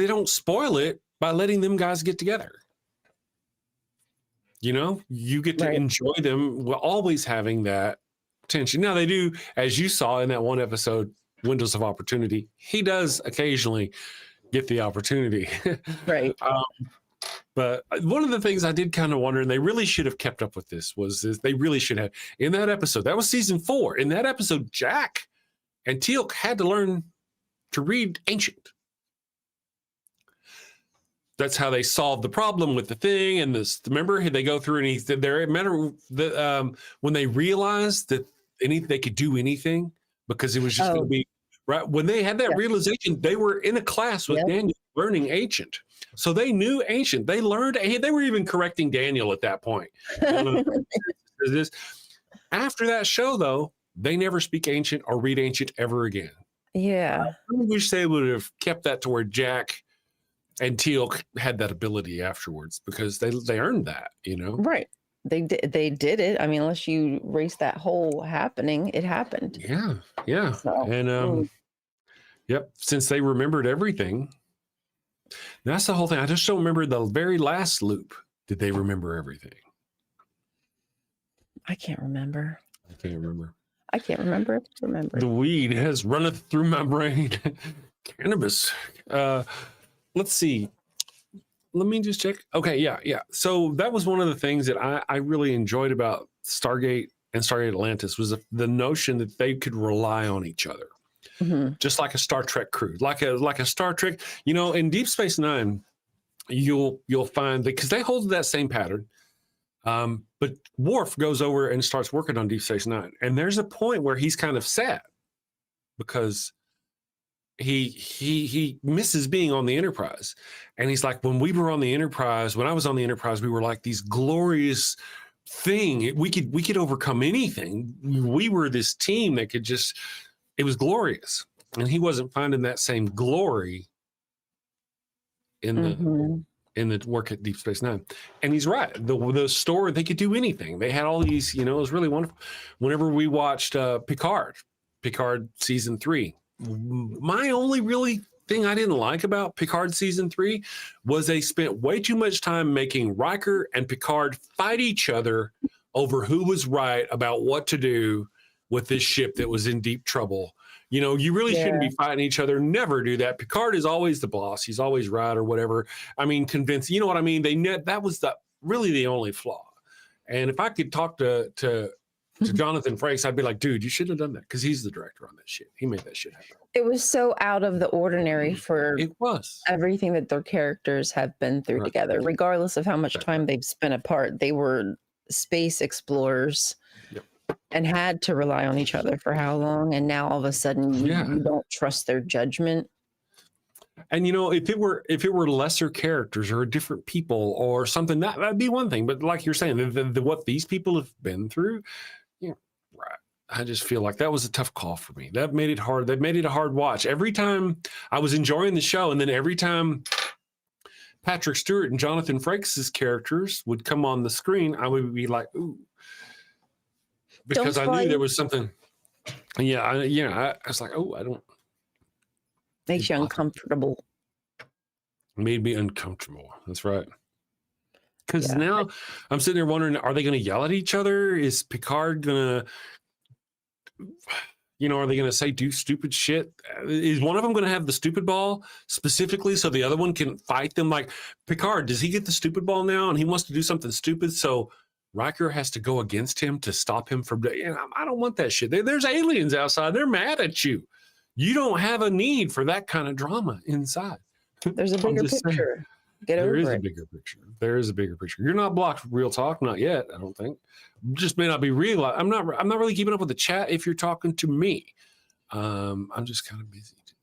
don't spoil it by letting them guys get together. You know, you get to enjoy them while always having that tension. Now they do, as you saw in that one episode, Windows of Opportunity. He does occasionally get the opportunity. Right. But one of the things I did kind of wonder, and they really should have kept up with this, was they really should have, in that episode, that was season 4. In that episode, Jack and Teal'c had to learn to read Ancient. That's how they solved the problem with the thing. And remember, they go through and when they realized that they could do anything because it was just going to be, right, when they had that realization, they were in a class with Daniel learning Ancient. So they knew Ancient. They learned. They were even correcting Daniel at that point. After that show, though, they never speak Ancient or read Ancient ever again. Yeah. I wish they would have kept that to where Jack and Teal'c had that ability afterwards because they earned that, you know? Right. They did it. I mean, unless you erase that whole happening, it happened. Yeah. So, and yep, since they remembered everything. That's the whole thing. I just don't remember the very last loop. Did they remember everything? I can't remember. I can't remember. Remember. The weed has runneth through my brain. Cannabis. Let's see. Let me just check. Okay, yeah. So that was one of the things that I really enjoyed about Stargate and Stargate Atlantis was the notion that they could rely on each other. Mm-hmm. Just like a Star Trek crew, like a Star Trek, you know, in Deep Space Nine, you'll find that because they hold that same pattern. But Worf goes over and starts working on Deep Space Nine, and there's a point where he's kind of sad because he misses being on the Enterprise, and he's like, when I was on the Enterprise, we were like these glorious thing. We could overcome anything. We were this team that could just. It was glorious, and he wasn't finding that same glory in the work at Deep Space Nine. And he's right. The story, they could do anything. They had all these, you know, it was really wonderful. Whenever we watched Picard season 3, my only really thing I didn't like about Picard season 3 was they spent way too much time making Riker and Picard fight each other over who was right about what to do with this ship that was in deep trouble. You know, you really shouldn't be fighting each other. Never do that. Picard is always the boss. He's always right or whatever. I mean, convince, you know what I mean? That was really the only flaw. And if I could talk to to Jonathan Frakes, I'd be like, dude, you shouldn't have done that, because he's the director on that shit. He made that shit happen. It was so out of the ordinary for It was everything that their characters have been through together, regardless of how much time they've spent apart. They were space explorers and had to rely on each other for how long? And now all of a sudden you don't trust their judgment. And if it were lesser characters or different people or something, that'd be one thing. But like you're saying, what these people have been through, right. I just feel like that was a tough call for me. That made it hard. That made it a hard watch. Every time I was enjoying the show, and then every time Patrick Stewart and Jonathan Frakes' characters would come on the screen, I would be like, ooh. Because I knew there was something. I was like, oh, I don't. Makes you uncomfortable. Made me uncomfortable. That's right. Because now I'm sitting there wondering, are they going to yell at each other? Is Picard going to, are they going to do stupid shit? Is one of them going to have the stupid ball specifically so the other one can fight them? Like, Picard, does he get the stupid ball now and he wants to do something stupid? So Riker has to go against him to stop him from, I don't want that shit. There's aliens outside. They're mad at you. You don't have a need for that kind of drama inside. There's a bigger picture. There is a bigger picture. There is a bigger picture. You're not blocked real talk, not yet, I don't think. Just may not be real. I'm not really keeping up with the chat if you're talking to me. I'm just kind of busy today.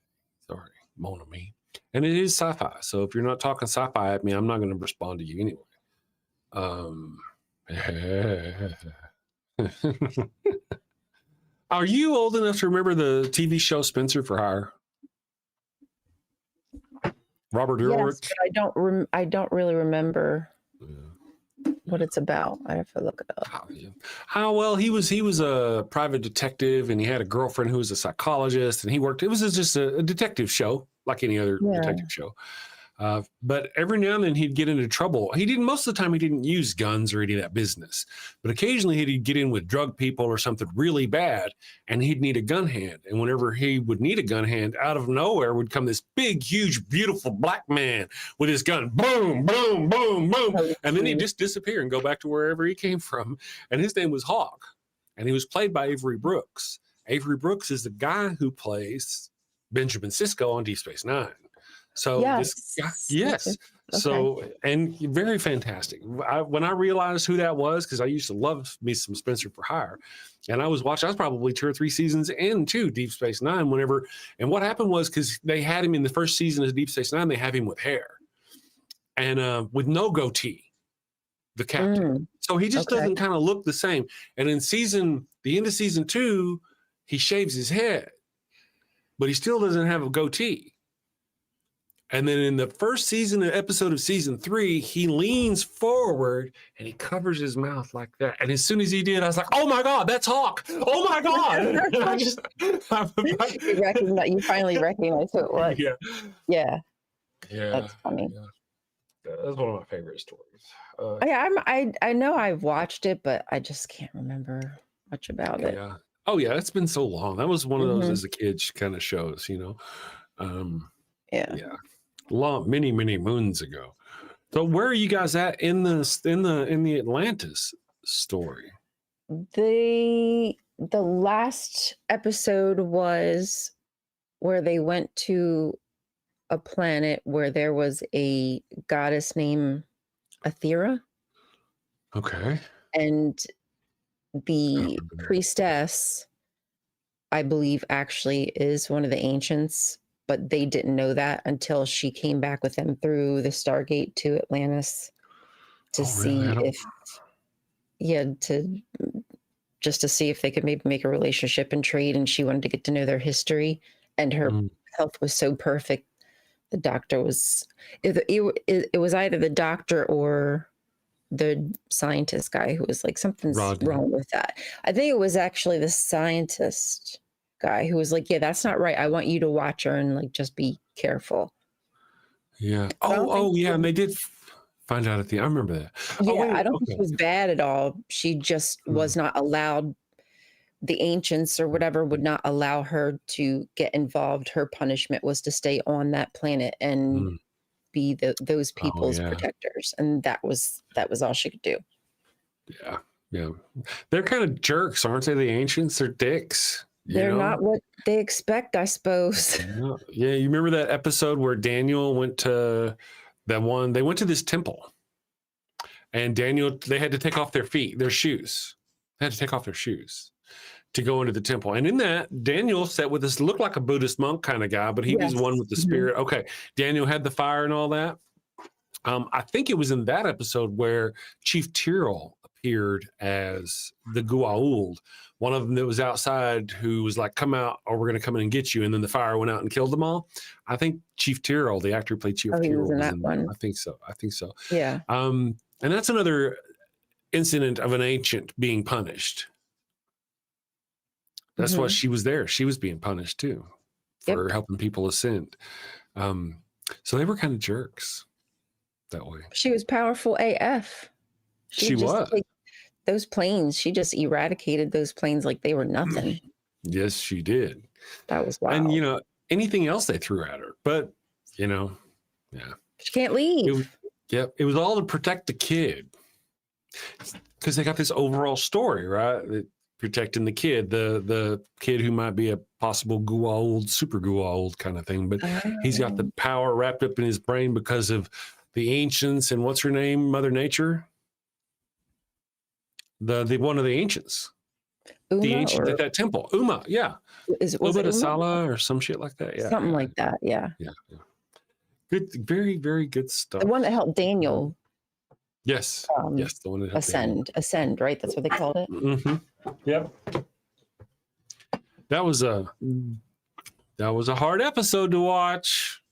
Sorry, moan at me. And it is sci-fi. So if you're not talking sci-fi at me, I'm not going to respond to you anyway. Are you old enough to remember the TV show Spencer for Hire? Robert Urich? Yes, but I don't really remember what it's about. I have to look it up. Well, he was a private detective, and he had a girlfriend who was a psychologist, and it was just a detective show, like any other detective show. But every now and then he'd get into trouble. Most of the time he didn't use guns or any of that business, but occasionally he'd get in with drug people or something really bad, and he'd need a gun hand. And whenever he would need a gun hand, out of nowhere would come this big, huge, beautiful black man with his gun. Boom, boom, boom, boom. And then he'd just disappear and go back to wherever he came from. And his name was Hawk, and he was played by Avery Brooks. Avery Brooks is the guy who plays Benjamin Sisko on Deep Space Nine. So this guy, yes. Okay. So, and very fantastic. When I realized who that was, because I used to love me some Spencer for Hire, and I was probably 2 or 3 seasons into Deep Space Nine and what happened was, because they had him in the first season of Deep Space Nine, they have him with hair and with no goatee, the captain. So he just doesn't kind of look the same. And in the end of season 2, he shaves his head, but he still doesn't have a goatee. And then in the first episode of season 3, he leans forward and he covers his mouth like that. And as soon as he did, I was like, "Oh my God, that's Hawk! Oh my God!" You finally recognized who it was. Yeah. That's funny. Yeah. That's one of my favorite stories. I know I've watched it, but I just can't remember much about it. Yeah. Oh yeah, it's been so long. That was one of those as a kid kind of shows, Yeah. Many moons ago. So where are you guys at in the Atlantis story? The last episode was where they went to a planet where there was a goddess named Athera. Okay. And the priestess, I believe, actually is one of the ancients, but they didn't know that until she came back with them through the Stargate to Atlantis to see to see if they could maybe make a relationship and trade. And she wanted to get to know their history, and her health was so perfect. The doctor was, it was either the doctor or the scientist guy who was like, something's wrong with that. I think it was actually the scientist guy who was like, yeah, that's not right. I want you to watch her and like just be careful. Yeah. Yeah. And they did find out at the end. I remember that. Yeah, I don't think she was bad at all. She just was not allowed. The ancients or whatever would not allow her to get involved. Her punishment was to stay on that planet and be those people's protectors, and that was all she could do. Yeah. Yeah. They're kind of jerks, aren't they? The ancients, they're dicks. They're not what they expect, I suppose. Yeah. You remember that episode where Daniel went to they went to this temple, and they had to take off their shoes. They had to take off their shoes to go into the temple. And in that, Daniel sat with this, looked like a Buddhist monk kind of guy, but he was one with the spirit. Okay. Daniel had the fire and all that. I think it was in that episode where Chief Tyrrell appeared as the Gua'uld, one of them that was outside, who was like, come out or we're going to come in and get you. And then the fire went out and killed them all. I think Chief Tyrrell, the actor who played Chief Tyrrell, was in that one. I think so. Yeah. And that's another incident of an ancient being punished. That's why she was there. She was being punished too for helping people ascend. So they were kind of jerks that way. She was powerful AF. She was. Like, those planes, she just eradicated those planes like they were nothing. Yes, she did. That was wild. And, anything else they threw at her. But, yeah. She can't leave. It was all to protect the kid. Because they got this overall story, right? Protecting the kid, the kid who might be a possible Gua'uld, super Gua'uld kind of thing. But he's got the power wrapped up in his brain because of the ancients and what's her name? Mother Nature? The one of the ancients. Uma, the ancient at that temple. Uma, yeah. Was it it Sala or some shit like that? Yeah. Something like that, yeah. Yeah. Good, very, very good stuff. The one that helped Daniel. Yes. Yes, the one that helped ascend, right? That's what they called it. Mm-hmm. Yep. That was a hard episode to watch,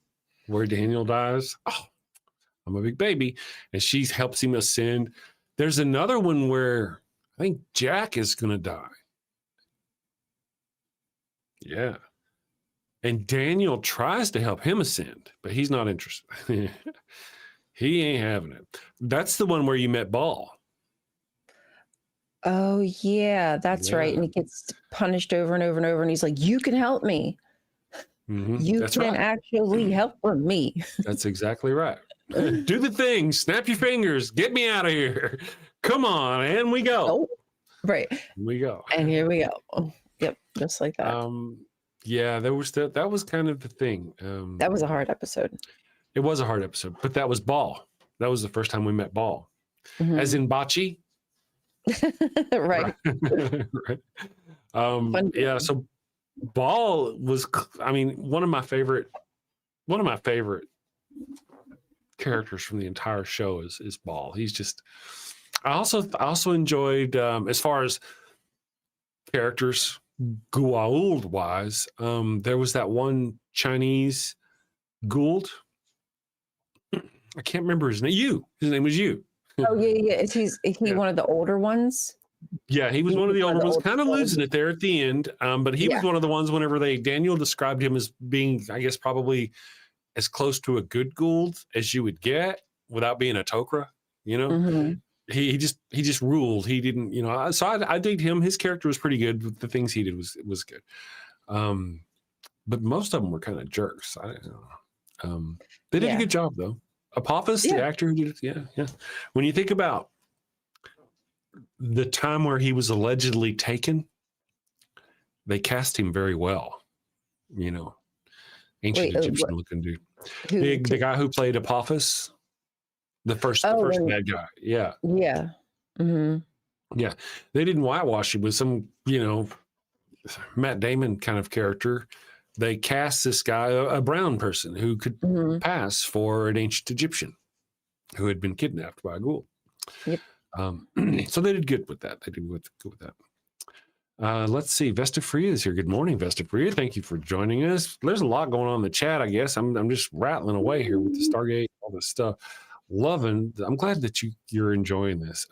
where Daniel dies. Oh, I'm a big baby, and she helps him ascend. There's another one where I think Jack is going to die. Yeah. And Daniel tries to help him ascend, but he's not interested. He ain't having it. That's the one where you met Ball. Oh, yeah, that's right. And he gets punished over and over and over. And he's like, you can help me. Mm-hmm. You can actually help me. That's exactly right. Do the thing. Snap your fingers. Get me out of here. Come on. And we go. Oh, right. We go. And here we go. Oh, yep. Just like that. Yeah, that was kind of the thing. That was a hard episode. It was a hard episode, but that was Ball. That was the first time we met Ball. Mm-hmm. As in Bocce. Right. Right. Yeah, so Ball was, one of my favorite characters from the entire show is Ball. He's just, I also enjoyed, as far as characters Gua'uld wise, there was that one Chinese Gould. I can't remember his name. His name was Yu. Oh yeah. Is he one of the older ones? Yeah, he was one of the older ones, kind of losing it there at the end. But he was one of the ones whenever Daniel described him as being, I guess, probably as close to a good Gould as you would get without being a Tok'ra, Mm-hmm. He just ruled. He didn't, so I dig him. His character was pretty good. The things he did was good. But most of them were kind of jerks. I don't know. They did a good job though. Apophis, the actor who did it, yeah. When you think about the time where he was allegedly taken, they cast him very well. Ancient Egyptian looking dude. The guy who played Apophis, the first bad guy. Yeah. Yeah. Mm-hmm. Yeah. They didn't whitewash him with some, Matt Damon kind of character. They cast this guy, a brown person who could pass for an ancient Egyptian who had been kidnapped by a Gould. Yep. So they did good with that. They did good with that. Let's see. Vesta Freya is here. Good morning, Vesta Freya. Thank you for joining us. There's a lot going on in the chat, I guess. I'm just rattling away here with the Stargate, all this stuff. I'm glad that you're enjoying this.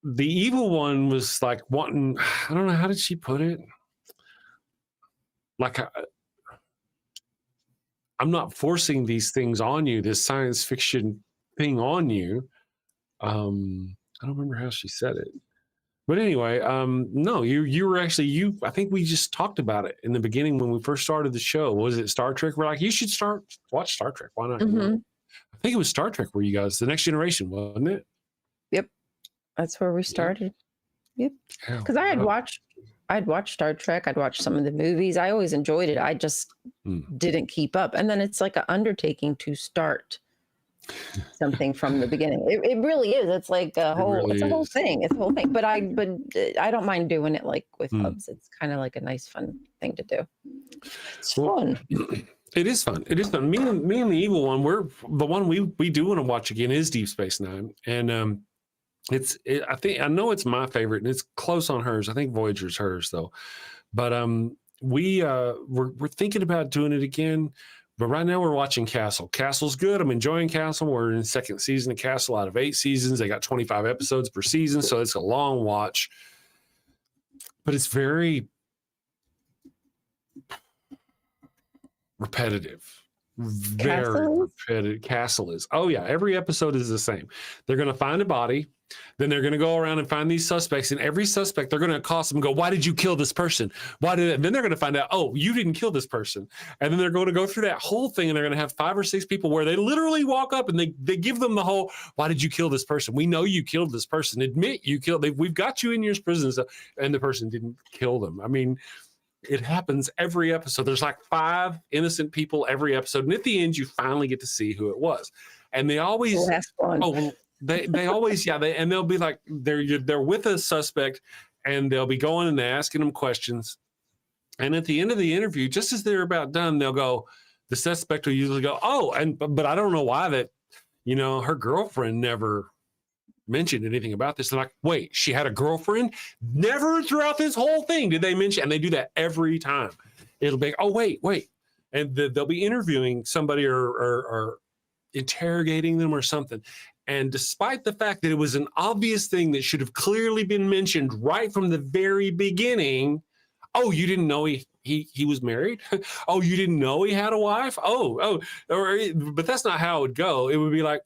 The evil one was like wanting, I don't know, how did she put it? Like, I'm not forcing these things on you, this science fiction thing on you. I don't remember how she said it. But anyway, no, you were actually, I think we just talked about it in the beginning when we first started the show. Was it Star Trek? We're like, you should watch Star Trek. Why not? Mm-hmm. I think it was Star Trek where you guys, The Next Generation, wasn't it? Yep. That's where we started. Yep. Yeah, Because I'd watched Star Trek. I'd watched some of the movies. I always enjoyed it. I just didn't keep up. And then it's like an undertaking to start something from the beginning. It really is. It's like a whole. really It's a whole is. thing. It's a whole thing. But I don't mind doing it like with hubs. It's kind of like a nice, fun thing to do. It's fun. It is fun. It is fun. Me and the evil one. We're the one we do want to watch again is Deep Space Nine, and I know it's my favorite, and it's close on hers. I think Voyager's hers though, but we're thinking about doing it again. But right now we're watching Castle. Castle's good. I'm enjoying Castle. We're in the second season of Castle out of 8 seasons. They got 25 episodes per season, so it's a long watch. But it's very repetitive. Very repetitive. Castle is. Oh yeah, every episode is the same. They're going to find a body, then they're going to go around and find these suspects, and every suspect they're going to accost them and go, "Why did you kill this person? Why did it?" And then they're going to find out, "Oh, you didn't kill this person." And then they're going to go through that whole thing, and they're going to have 5 or 6 people where they literally walk up and they give them the whole, "Why did you kill this person? We know you killed this person. Admit you killed. We've got you in your prison," and the person didn't kill them. I mean, it happens every episode. There's like 5 innocent people every episode, and at the end, you finally get to see who it was. And they always, they always, and they'll be like, they're with a suspect, and they'll be going and asking them questions. And at the end of the interview, just as they're about done, they'll go, the suspect will usually go, "Oh, but I don't know why that, her girlfriend never mentioned anything about this." And like, wait, she had a girlfriend? Never throughout this whole thing did they mention, and they do that every time. It'll be, "Oh, wait. And they'll be interviewing somebody or interrogating them or something. And despite the fact that it was an obvious thing that should have clearly been mentioned right from the very beginning, "Oh, you didn't know he was married? Oh, you didn't know he had a wife? But that's not how it would go." It would be like,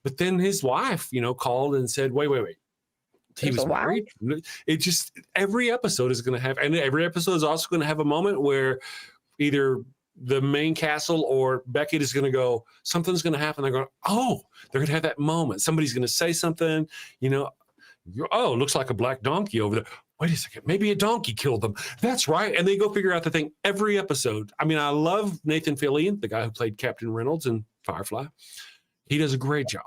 but then his wife, called and said, wait. He was married. It just, every episode is going to have, and every episode is also going to have a moment where either the main Castle or Beckett is going to go, something's going to happen. They're going, oh, they're going to have that moment. Somebody's going to say something, "Oh, looks like a black donkey over there. Wait a second, maybe a donkey killed them. That's right." And they go figure out the thing every episode. I mean, I love Nathan Fillion, the guy who played Captain Reynolds in Firefly. He does a great job.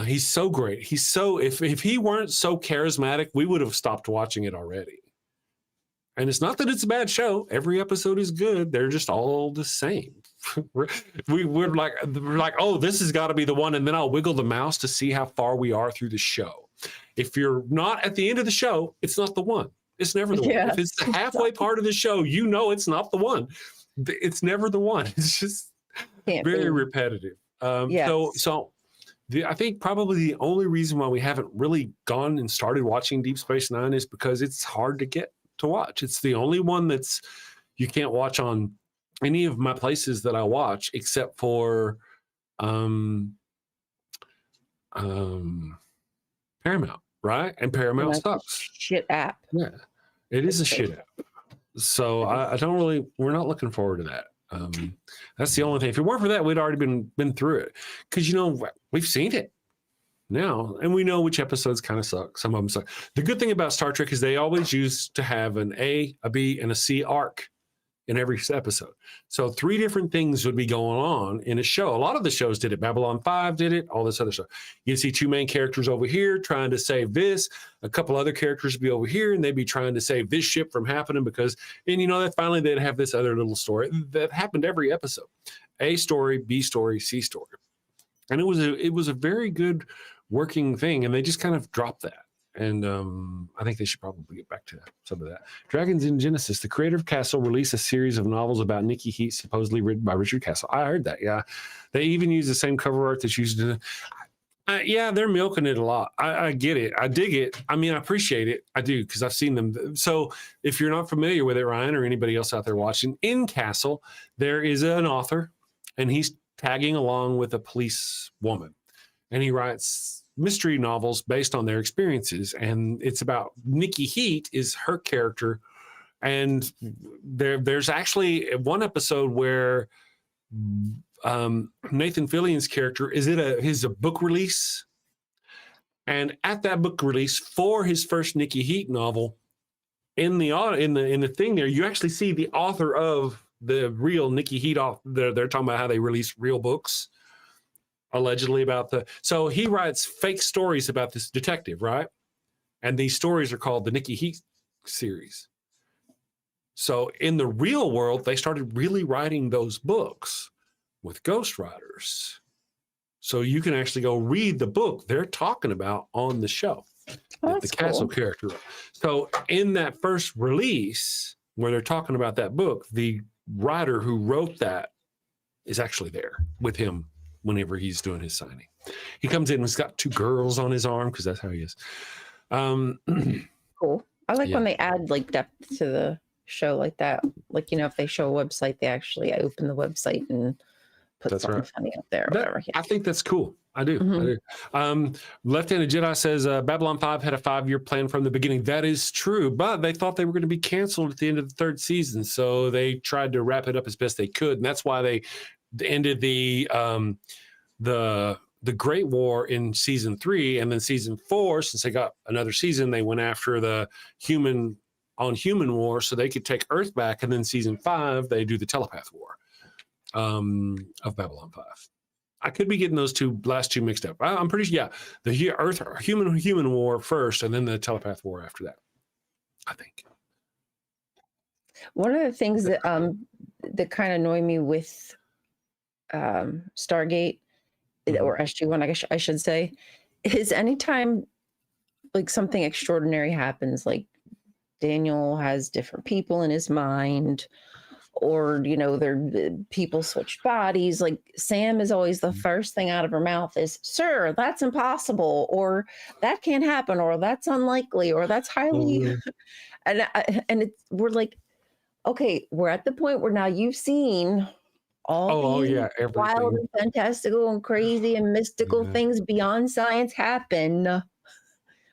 He's so great. He's so, if he weren't so charismatic, we would have stopped watching it already. And it's not that it's a bad show. Every episode is good. They're just all the same. we're like, "Oh, this has got to be the one." And then I'll wiggle the mouse to see how far we are through the show. If you're not at the end of the show, it's not the one. It's never the one. If it's the halfway part of the show, it's not the one. It's never the one. It's just very repetitive. So I think probably the only reason why we haven't really gone and started watching Deep Space Nine is because it's hard to get to watch. It's the only one that's you can't watch on any of my places that I watch except for Paramount, right? And Paramount sucks. Shit app. Yeah, it is a shit app. So I don't really. We're not looking forward to that. That's the only thing. If it weren't for that, we'd already been through it, because we've seen it now, and we know which episodes kind of suck. Some of them suck. The good thing about Star Trek is they always used to have an A, a B, and a C arc in every episode. So 3 different things would be going on in a show. A lot of the shows did it. Babylon 5 did it, all this other stuff. You'd see 2 main characters over here trying to save this. A couple other characters would be over here, and they'd be trying to save this ship from happening because, and that finally they'd have this other little story. That happened every episode. A story, B story, C story. And it was a very good working thing, and they just kind of dropped that. And I think they should probably get back to some of that. Dragons in Genesis. The creator of Castle released a series of novels about Nikki Heat, supposedly written by Richard Castle. I heard that, yeah. They even use the same cover art that's used in yeah, they're milking it a lot. I get it. I dig it. I mean, I appreciate it. I do, because I've seen them. So if you're not familiar with it, Ryan, or anybody else out there watching, in Castle, there is an author, and he's tagging along with a police woman. And he writes mystery novels based on their experiences, and it's about Nikki Heat is her character, and there's actually one episode where Nathan Fillion's character is at his book release, And at that book release for his first Nikki Heat novel, in the thing there, you actually see the author of the real Nikki Heat. They're talking about how they release real books, allegedly about so he writes fake stories about this detective, right? And these stories are called the Nikki Heat series. So in the real world, they started really writing those books with ghostwriters. So you can actually go read the book they're talking about on the show. Oh, The Castle character. So in that first release, where they're talking about that book, the writer who wrote that is actually there with him whenever he's doing his signing. He comes in and he's got 2 girls on his arm because that's how he is. Cool. I like when they add like depth to the show like that. Like, you know, if they show a website, they actually open the website and put something funny up there or whatever. Yeah. I think that's cool. I do. Left-Handed Jedi says Babylon 5 had a 5-year plan from the beginning. That is true, but they thought they were going to be canceled at the end of the 3rd season, so they tried to wrap it up as best they could, and that's why they ended the Great War in season 3, and then season 4, since they got another season, they went after the human war so they could take Earth back, and then season 5 they do the telepath war of Babylon 5. I could be getting those last two mixed up. I'm pretty sure, the Earth human war first, and then the telepath war after that, I think. One of the things that that kind of annoy me with Stargate, or SG-1, I guess I should say, is anytime like something extraordinary happens, like Daniel has different people in his mind, or, you know, people switch bodies. Like Sam is always the first thing out of her mouth is, "Sir, that's impossible," or "That can't happen," or "That's unlikely," or "That's highly," we're like, okay, we're at the point where now you've seen all these wild and fantastical and crazy and mystical things beyond science happen,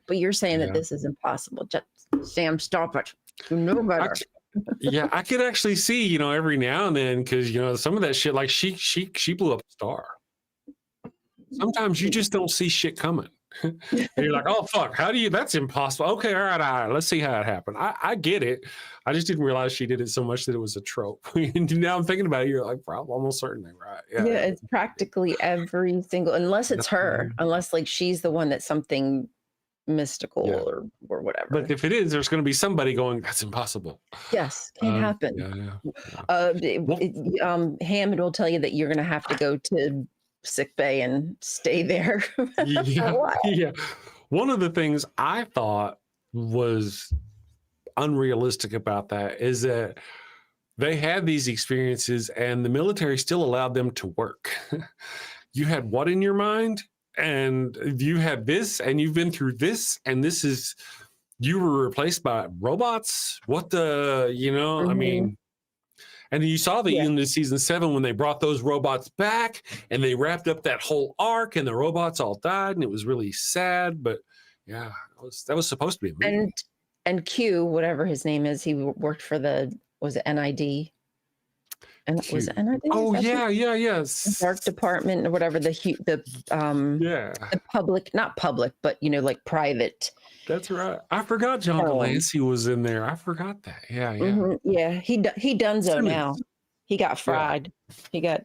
but you're saying that this is impossible. Just, Sam, stop it. You know better. I could actually see, you know, every now and then, because, you know, some of that shit, like she blew up a star. Sometimes you just don't see shit coming. And you're like, oh fuck, that's impossible. Okay, all right, let's see how it happened. I get it. I just didn't realize she did it so much that it was a trope. Now I'm thinking about it, you're like, probably almost certainly right. Yeah, it's practically every single, unless it's her, unless like she's the one that's something mystical or whatever. But if it is, there's going to be somebody going, that's impossible. Yes, can't happen. Hammond will tell you that you're going to have to go to sick bay and stay there. One of the things I thought was unrealistic about that is that they had these experiences and the military still allowed them to work. You had what in your mind? And you had this, and you've been through this, and you were replaced by robots. What the, you know, I mean, and you saw the end of season 7 when they brought those robots back and they wrapped up that whole arc and the robots all died, and it was really sad. But that was supposed to be a movie. And Q, whatever his name is, he worked for was it NID? And was it NID? Oh yeah. Dark Department or whatever, the public, not public, but, you know, like private. That's right. I forgot John Delancey was in there. I forgot that. He donezo now. He got fried. He got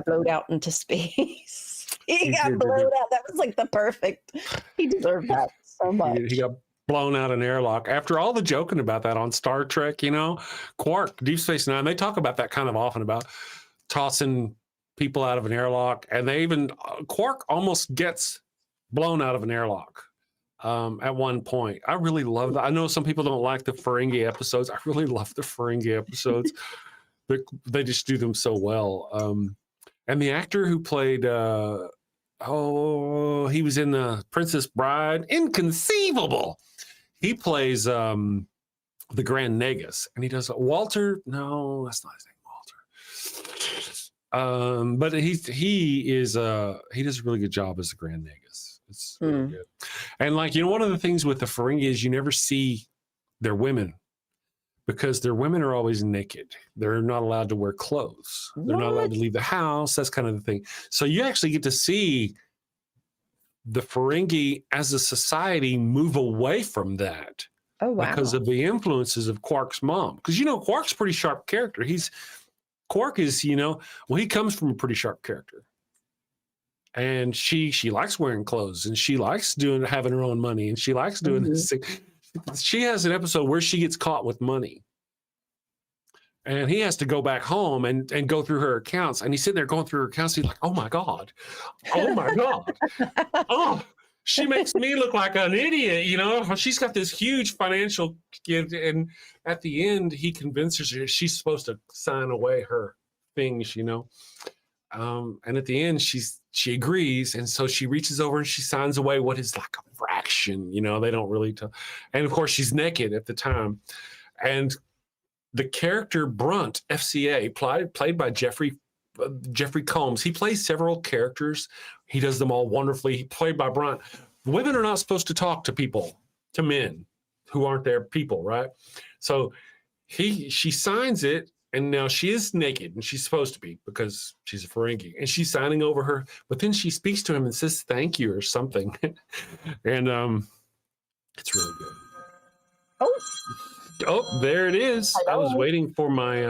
blowed out into space. he got blowed out. That was like the perfect. He deserved that so much. He got blown out an airlock after all the joking about that on Star Trek. You know, Quark, Deep Space Nine, they talk about that kind of often, about tossing people out of an airlock, and they even Quark almost gets blown out of an airlock at one point. I really love that. I know some people don't like the Ferengi episodes. I really love the Ferengi episodes. They just do them so well. And the actor who played he was in the Princess Bride, inconceivable. He plays the Grand Nagus, and he does Walter. No, that's not his name, Walter. But he does a really good job as the Grand Nagus. It's really good. And like, you know, one of the things with the Ferengi is you never see their women, because their women are always naked. They're not allowed to wear clothes. They're not allowed to leave the house. That's kind of the thing. So you actually get to see the Ferengi as a society move away from that. Oh, wow. Because of the influences of Quark's mom. Because, Quark's a pretty sharp character. Quark is, he comes from a pretty sharp character. And she likes wearing clothes, and she likes having her own money, and she likes doing this thing. She has an episode where she gets caught with money. And he has to go back home and go through her accounts. And he's sitting there going through her accounts. He's like, oh my God. Oh, she makes me look like an idiot, She's got this huge financial gift. And at the end, he convinces her she's supposed to sign away her things, And at the end, she agrees. And so she reaches over and she signs away what is like a fraction, they don't really tell. And of course, she's naked at the time. And the character Brunt, FCA, played by Jeffrey Combs. He plays several characters. He does them all wonderfully. He played by Brunt. Women are not supposed to talk to men who aren't their people, right? So she signs it, and now she is naked, and she's supposed to be because she's a Ferengi, and she's signing over her. But then she speaks to him and says thank you or something, and it's really good. Oh, there it is. Hello. I was waiting for my.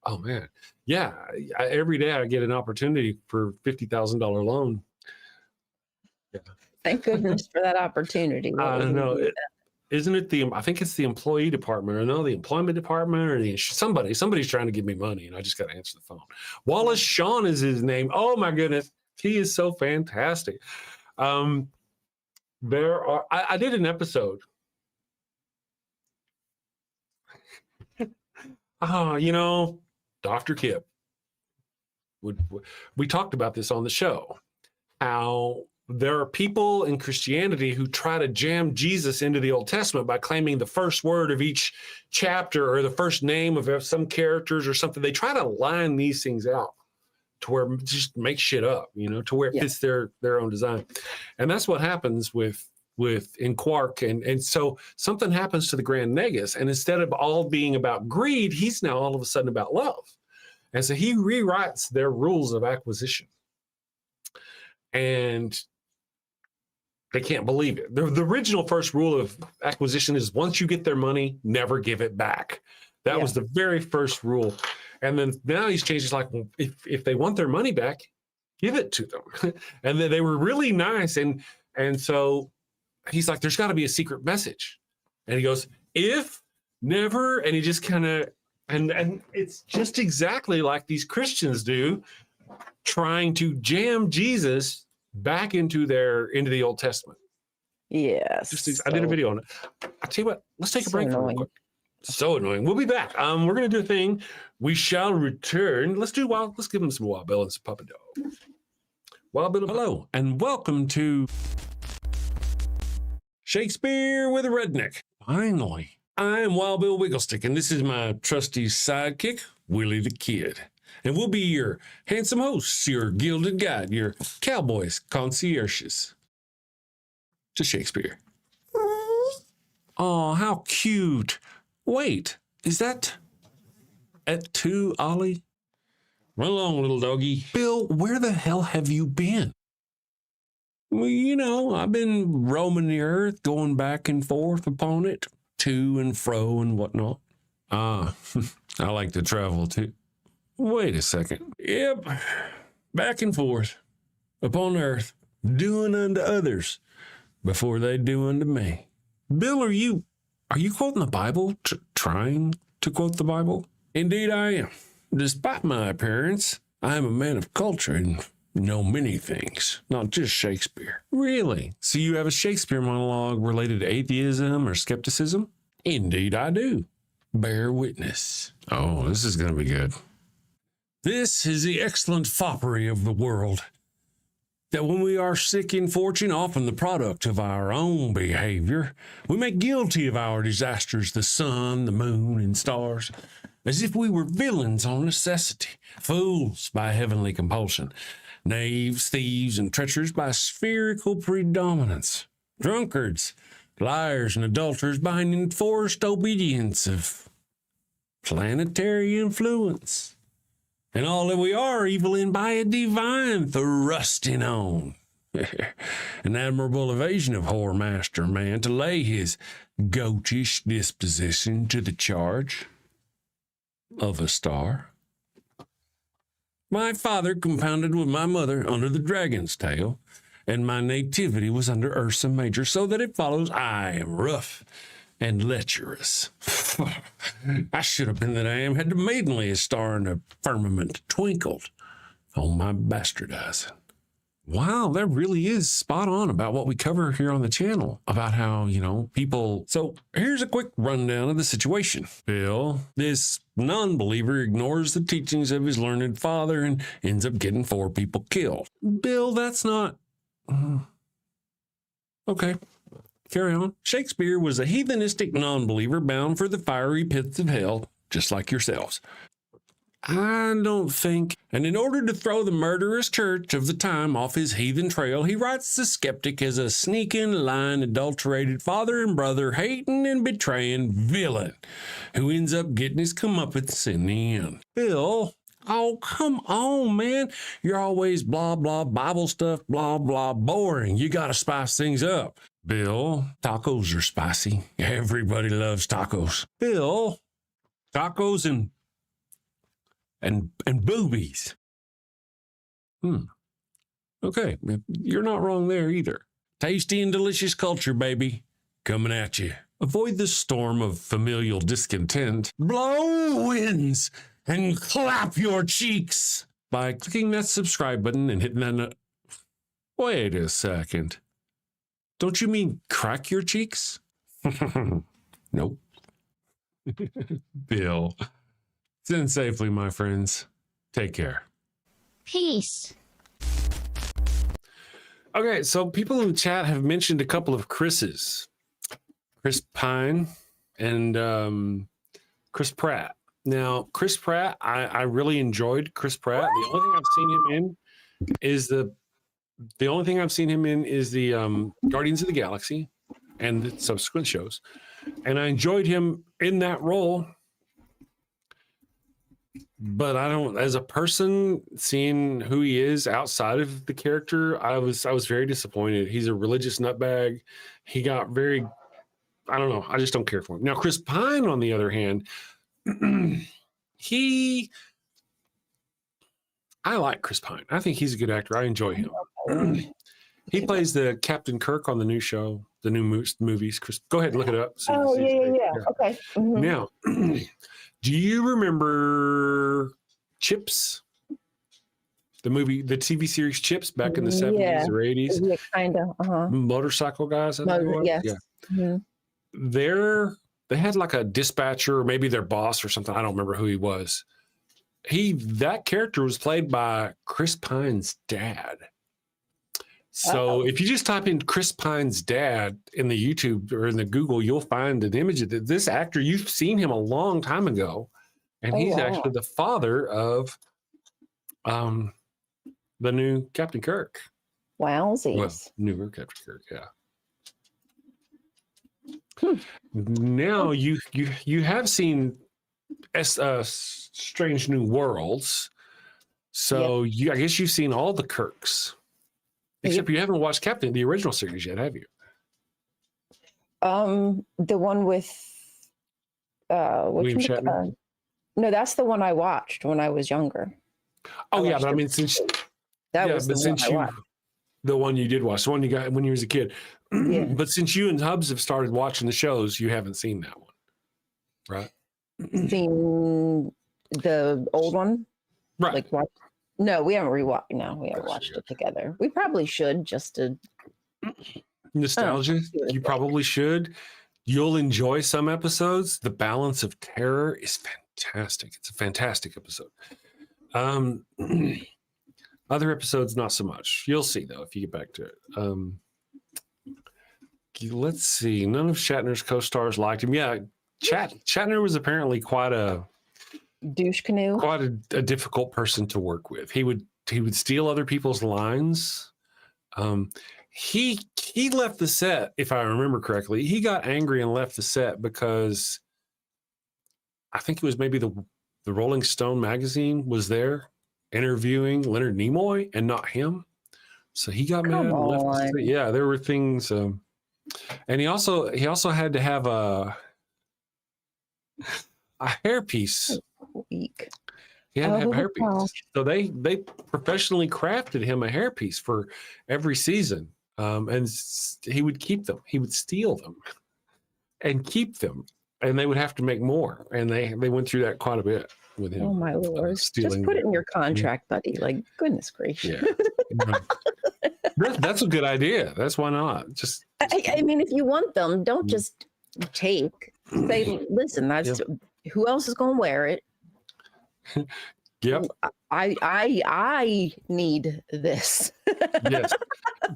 Oh man, yeah. Every day I get an opportunity for $50,000 loan. Yeah. Thank goodness for that opportunity. I don't know. Isn't it I think it's the employee department, or no, the employment department, or somebody's trying to give me money, and I just got to answer the phone. Wallace Shawn is his name. Oh my goodness, he is so fantastic. I did an episode. Dr. Kip. We talked about this on the show, how there are people in Christianity who try to jam Jesus into the Old Testament by claiming the first word of each chapter or the first name of some characters or something. They try to line these things out to where just make shit up, to where it fits their own design. And that's what happens in Quark. And so something happens to the Grand Negus, and instead of all being about greed, he's now all of a sudden about love. And so he rewrites their rules of acquisition. And they can't believe it. The original first rule of acquisition is once you get their money, never give it back. That was the very first rule. And then now he's changed. It's like, well, if they want their money back, give it to them. And then they were really nice. And so he's like, there's got to be a secret message. And he goes, if, never. And he just kind of, and it's just exactly like these Christians do, trying to jam Jesus back into the Old Testament. Yes. I did a video on it. I'll tell you what, let's take a break real quick. So annoying. We'll be back. We're going to do a thing. We shall return. Let's give them some Wild Bill and some Papa Dog. Wild Bill. Hello, and welcome to Shakespeare with a Redneck. Finally. I'm Wild Bill Wigglestick, and this is my trusty sidekick, Willie the Kid. And we'll be your handsome hosts, your gilded guide, your cowboys, concierges to Shakespeare. Oh, how cute. Wait, is that at 2, Ollie? Run along, little doggy. Bill, where the hell have you been? Well, I've been roaming the earth, going back and forth upon it, to and fro and whatnot. I like to travel too. Wait a second. Yep, back and forth upon earth, doing unto others before they do unto me. Bill, are you quoting the Bible? Trying to quote the Bible? Indeed I am. Despite my appearance, I am a man of culture and know many things, not just Shakespeare. Really? So you have a Shakespeare monologue related to atheism or skepticism? Indeed I do. Bear witness. Oh, this is going to be good. This is the excellent foppery of the world, that when we are sick in fortune, often the product of our own behavior, we make guilty of our disasters the sun, the moon, and stars, as if we were villains on necessity, fools by heavenly compulsion, knaves, thieves, and treacherous by spherical predominance, drunkards, liars, and adulterers by an enforced obedience of planetary influence. And all that we are evil in by a divine thrusting on. An admirable evasion of Whore Master, man, to lay his goatish disposition to the charge of a star. My father compounded with my mother under the dragon's tail, and my nativity was under Ursa Major, so that it follows I am rough and lecherous. I should have been that I am, had the maidenliest star in the firmament twinkled on my bastardizing. Wow, that really is spot on about what we cover here on the channel, about how, people. So here's a quick rundown of the situation. Bill, this non-believer, ignores the teachings of his learned father and ends up getting 4 people killed. Bill, that's not... Okay, carry on. Shakespeare was a heathenistic non-believer bound for the fiery pits of hell, just like yourselves. I don't think. And in order to throw the murderous church of the time off his heathen trail, he writes the skeptic as a sneaking, lying, adulterated father and brother, hating and betraying villain who ends up getting his comeuppance in the end. Bill, oh, come on, man. You're always blah, blah, Bible stuff, blah, blah, boring. You got to spice things up. Bill, tacos are spicy. Everybody loves tacos. Bill, tacos and boobies. Okay, you're not wrong there either. Tasty and delicious culture, baby, coming at you. Avoid the storm of familial discontent. Blow winds and clap your cheeks by clicking that subscribe button and hitting that. Wait a second. Don't you mean crack your cheeks? Nope. Bill. Send safely, my friends. Take care. Peace. Okay, so people in the chat have mentioned a couple of Chris's. Chris Pine and Chris Pratt. Now, Chris Pratt, I really enjoyed Chris Pratt. The only thing I've seen him in is the Guardians of the Galaxy and the subsequent shows. And I enjoyed him in that role. But I don't, as a person, seeing who he is outside of the character, I was very disappointed. He's a religious nutbag. He got very, I don't know. I just don't care for him. Now, Chris Pine, on the other hand, I like Chris Pine. I think he's a good actor. I enjoy him. He plays the Captain Kirk on the new show, the new movies. Chris, go ahead and look it up. Oh, yeah. Okay. Mm-hmm. Now, do you remember Chips? The movie, the TV series Chips back in the 70s or 80s? Yeah, kind of. Motorcycle guys? I think it was? Yes. Yeah. Mm-hmm. They had like a dispatcher or maybe their boss or something. I don't remember who he was. That character was played by Chris Pine's dad. So if you just type in Chris Pine's dad in the YouTube or in the Google, you'll find an image of this actor. You've seen him a long time ago, and he's actually the father of the new Captain Kirk. Wowsies. Well, newer Captain Kirk, yeah. Now you have seen Strange New Worlds, so I guess you've seen all the Kirks. Except you haven't watched the original series yet, have you? The one with William Shatner? No, that's the one I watched when I was younger. Oh yeah, but I mean, since that was the one I watched. The one you did watch, the one you got when you was a kid. Yeah. But since you and Hubs have started watching the shows, you haven't seen that one, right? Seen the old one, right? Like what? No, we haven't rewatched. No, we haven't watched it together. We probably should, just to nostalgia. You probably should. You'll enjoy some episodes. The Balance of Terror is fantastic. It's a fantastic episode. Other episodes, not so much. You'll see though if you get back to it. Let's see. None of Shatner's co-stars liked him. Yeah, Shatner was apparently quite a douche canoe. Quite a difficult person to work with. He would steal other people's lines. He left the set, if I remember correctly. He got angry and left the set because I think it was maybe the Rolling Stone magazine was there interviewing Leonard Nimoy and not him. So he got mad Come and left the on. state. Yeah, there were things, and he also had to have a hairpiece. Weak. He had to have a Oh, hairpiece. gosh. So they professionally crafted him a hairpiece for every season, and he would keep them. He would steal them and keep them, and they would have to make more. And they went through that quite a bit with him. Oh my lord! Stealing Just put it in them. your contract, buddy. Like, goodness gracious. Yeah. That's a good idea. That's why not. Just I mean, if you want them, don't just take. Say, listen, that's who else is going to wear it. Yep. I need this. Yes.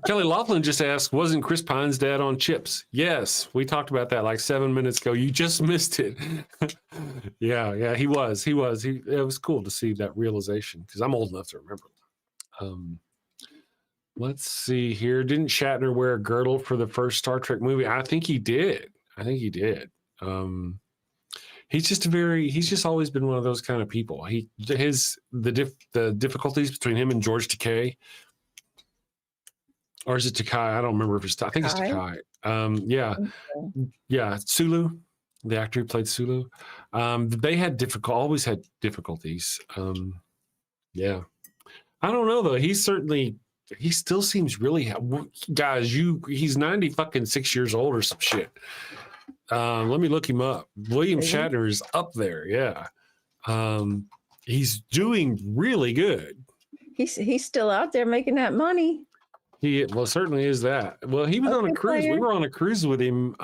Kelly Laughlin just asked, wasn't Chris Pine's dad on Chips? Yes. We talked about that like 7 minutes ago. You just missed it. Yeah, he was. It was cool to see that realization because I'm old enough to remember. Let's see here. Didn't Shatner wear a girdle for the first Star Trek movie? I think he did. He's just always been one of those kind of people. The difficulties between him and George Takei, or is it Takei? I don't remember if it's. I think it's Takei. Yeah. Sulu, the actor who played Sulu. They had always had difficulties. Yeah. I don't know though. He still seems really, guys. He's 96 years old or some shit. Let me look him up. William Shatner is up there. Yeah. He's doing really good. He's still out there making that money. He certainly is that. Well, he was on a cruise. We were on a cruise with him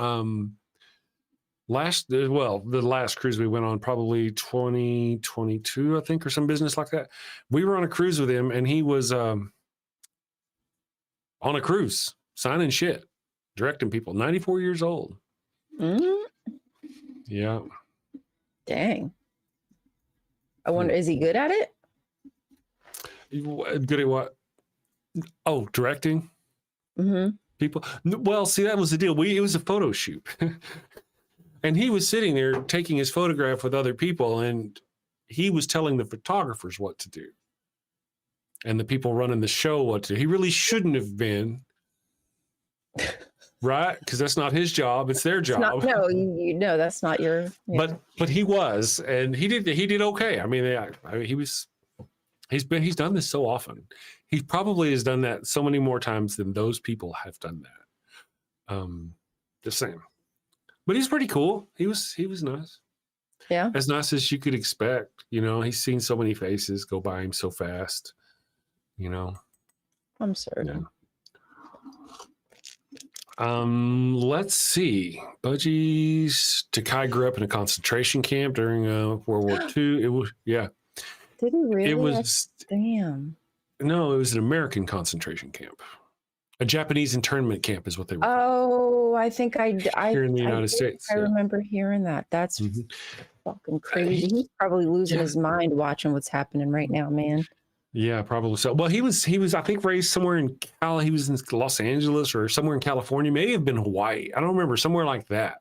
the last cruise we went on, probably 2022, I think, or some business like that. We were on a cruise with him, and he was on a cruise, signing shit, directing people. 94 years old. Yeah. Dang. I wonder, is he good at it? Good at what? Oh, directing people. Well, see, that was the deal. It was a photo shoot, and he was sitting there taking his photograph with other people, and he was telling the photographers what to do, and the people running the show what to do. He really shouldn't have been, right? Because that's not his job; it's their job. No, that's not your. Yeah. But he was, and he did okay. I mean, he's done this so often. He probably has done that so many more times than those people have done that. Just saying. But he's pretty cool. He was nice. Yeah. As nice as you could expect. He's seen so many faces go by him so fast. I'm certain. Yeah. Let's see. Budgies. Takei grew up in a concentration camp during World War II. It was Did he really? It was. Damn. No, it was an American concentration camp. A Japanese internment camp is what they were. Oh, I think here in the United States. I remember hearing that. That's fucking crazy. He's probably losing his mind watching what's happening right now, man. Yeah, probably so. Well, he was I think raised somewhere in he was in Los Angeles or somewhere in California, may have been Hawaii. I don't remember, somewhere like that.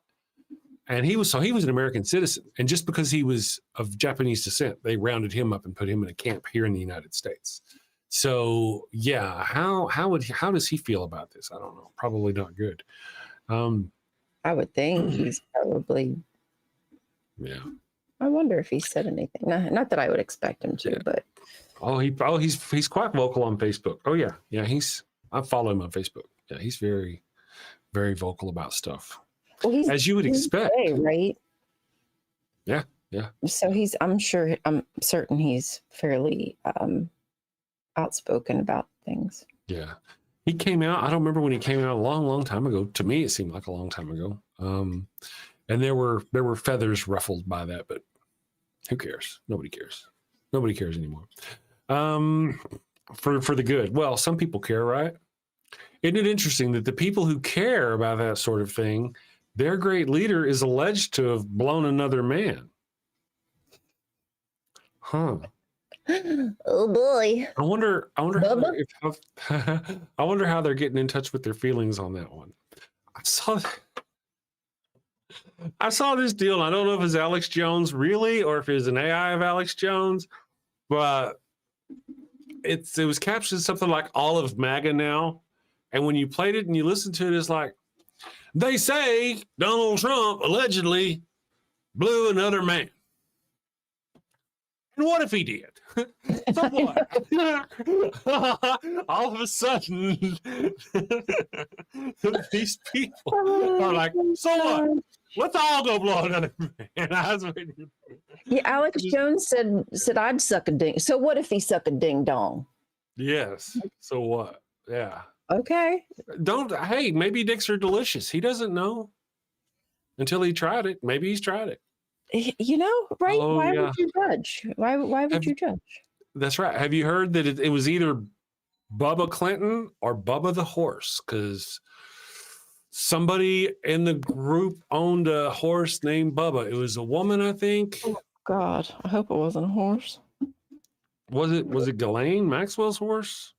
And he was an American citizen. And just because he was of Japanese descent, they rounded him up and put him in a camp here in the United States. So yeah, how does he feel about this? I don't know. Probably not good. I would think he's probably. Yeah. I wonder if he said anything. Not that I would expect him to, but. He's quite vocal on Facebook. Oh yeah, I follow him on Facebook. Yeah, he's very, very vocal about stuff. Well, as you would expect, gay, right? Yeah. So I'm certain he's fairly outspoken about things. Yeah. He came out, I don't remember when he came out, a long, long time ago. To me, it seemed like a long time ago. And there were feathers ruffled by that, but who cares? Nobody cares. Nobody cares anymore. For the good. Well, some people care, right? Isn't it interesting that the people who care about that sort of thing, their great leader is alleged to have blown another man? Huh. Oh boy. I wonder how they're getting in touch with their feelings on that one. I saw this deal, and I don't know if it's Alex Jones really, or if it's an AI of Alex Jones, but it was captioned something like all of MAGA now. And when you played it and you listened to it, it's like, they say Donald Trump allegedly blew another man. And what if he did? So what? All of a sudden, these people are like, so what? Let's all go blow another man. I was waiting. Yeah, Alex Jones said I'd suck a ding. So what if he suck a ding dong? Yes. So what? Yeah. Okay. Hey, maybe dicks are delicious. He doesn't know until he tried it. Maybe he's tried it. You know, right? Oh, why yeah. would you judge? Why would you judge? That's right. Have you heard that it was either Bubba Clinton or Bubba the horse? Because somebody in the group owned a horse named Bubba. It was a woman, I think. Oh, God, I hope it wasn't a horse. Was it Ghislaine Maxwell's horse?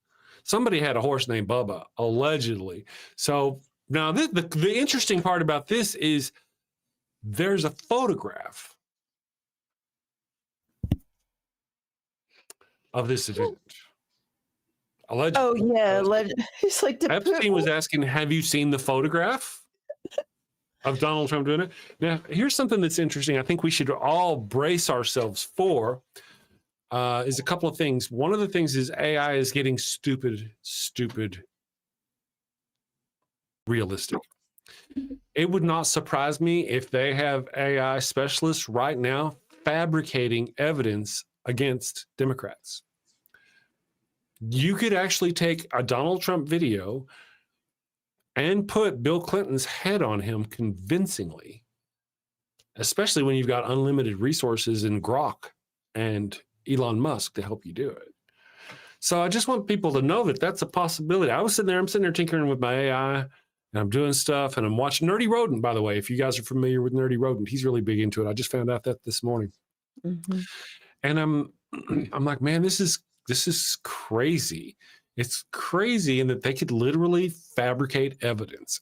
Somebody had a horse named Bubba, allegedly. So now the interesting part about this is there's a photograph of this event. Allegedly. Oh yeah, it's like Epstein was asking, have you seen the photograph of Donald Trump doing it? Now, here's something that's interesting. I think we should all brace ourselves for is a couple of things. One of the things is AI is getting stupid realistic. It would not surprise me if they have AI specialists right now fabricating evidence against Democrats. You could actually take a Donald Trump video and put Bill Clinton's head on him convincingly, especially when you've got unlimited resources in Grok and Elon Musk to help you do it. So I just want people to know that that's a possibility. I'm sitting there tinkering with my AI, and I'm doing stuff, and I'm watching Nerdy Rodent, by the way. If you guys are familiar with Nerdy Rodent, he's really big into it. I just found out that this morning. Mm-hmm. And I'm like, man, this is crazy. It's crazy in that they could literally fabricate evidence,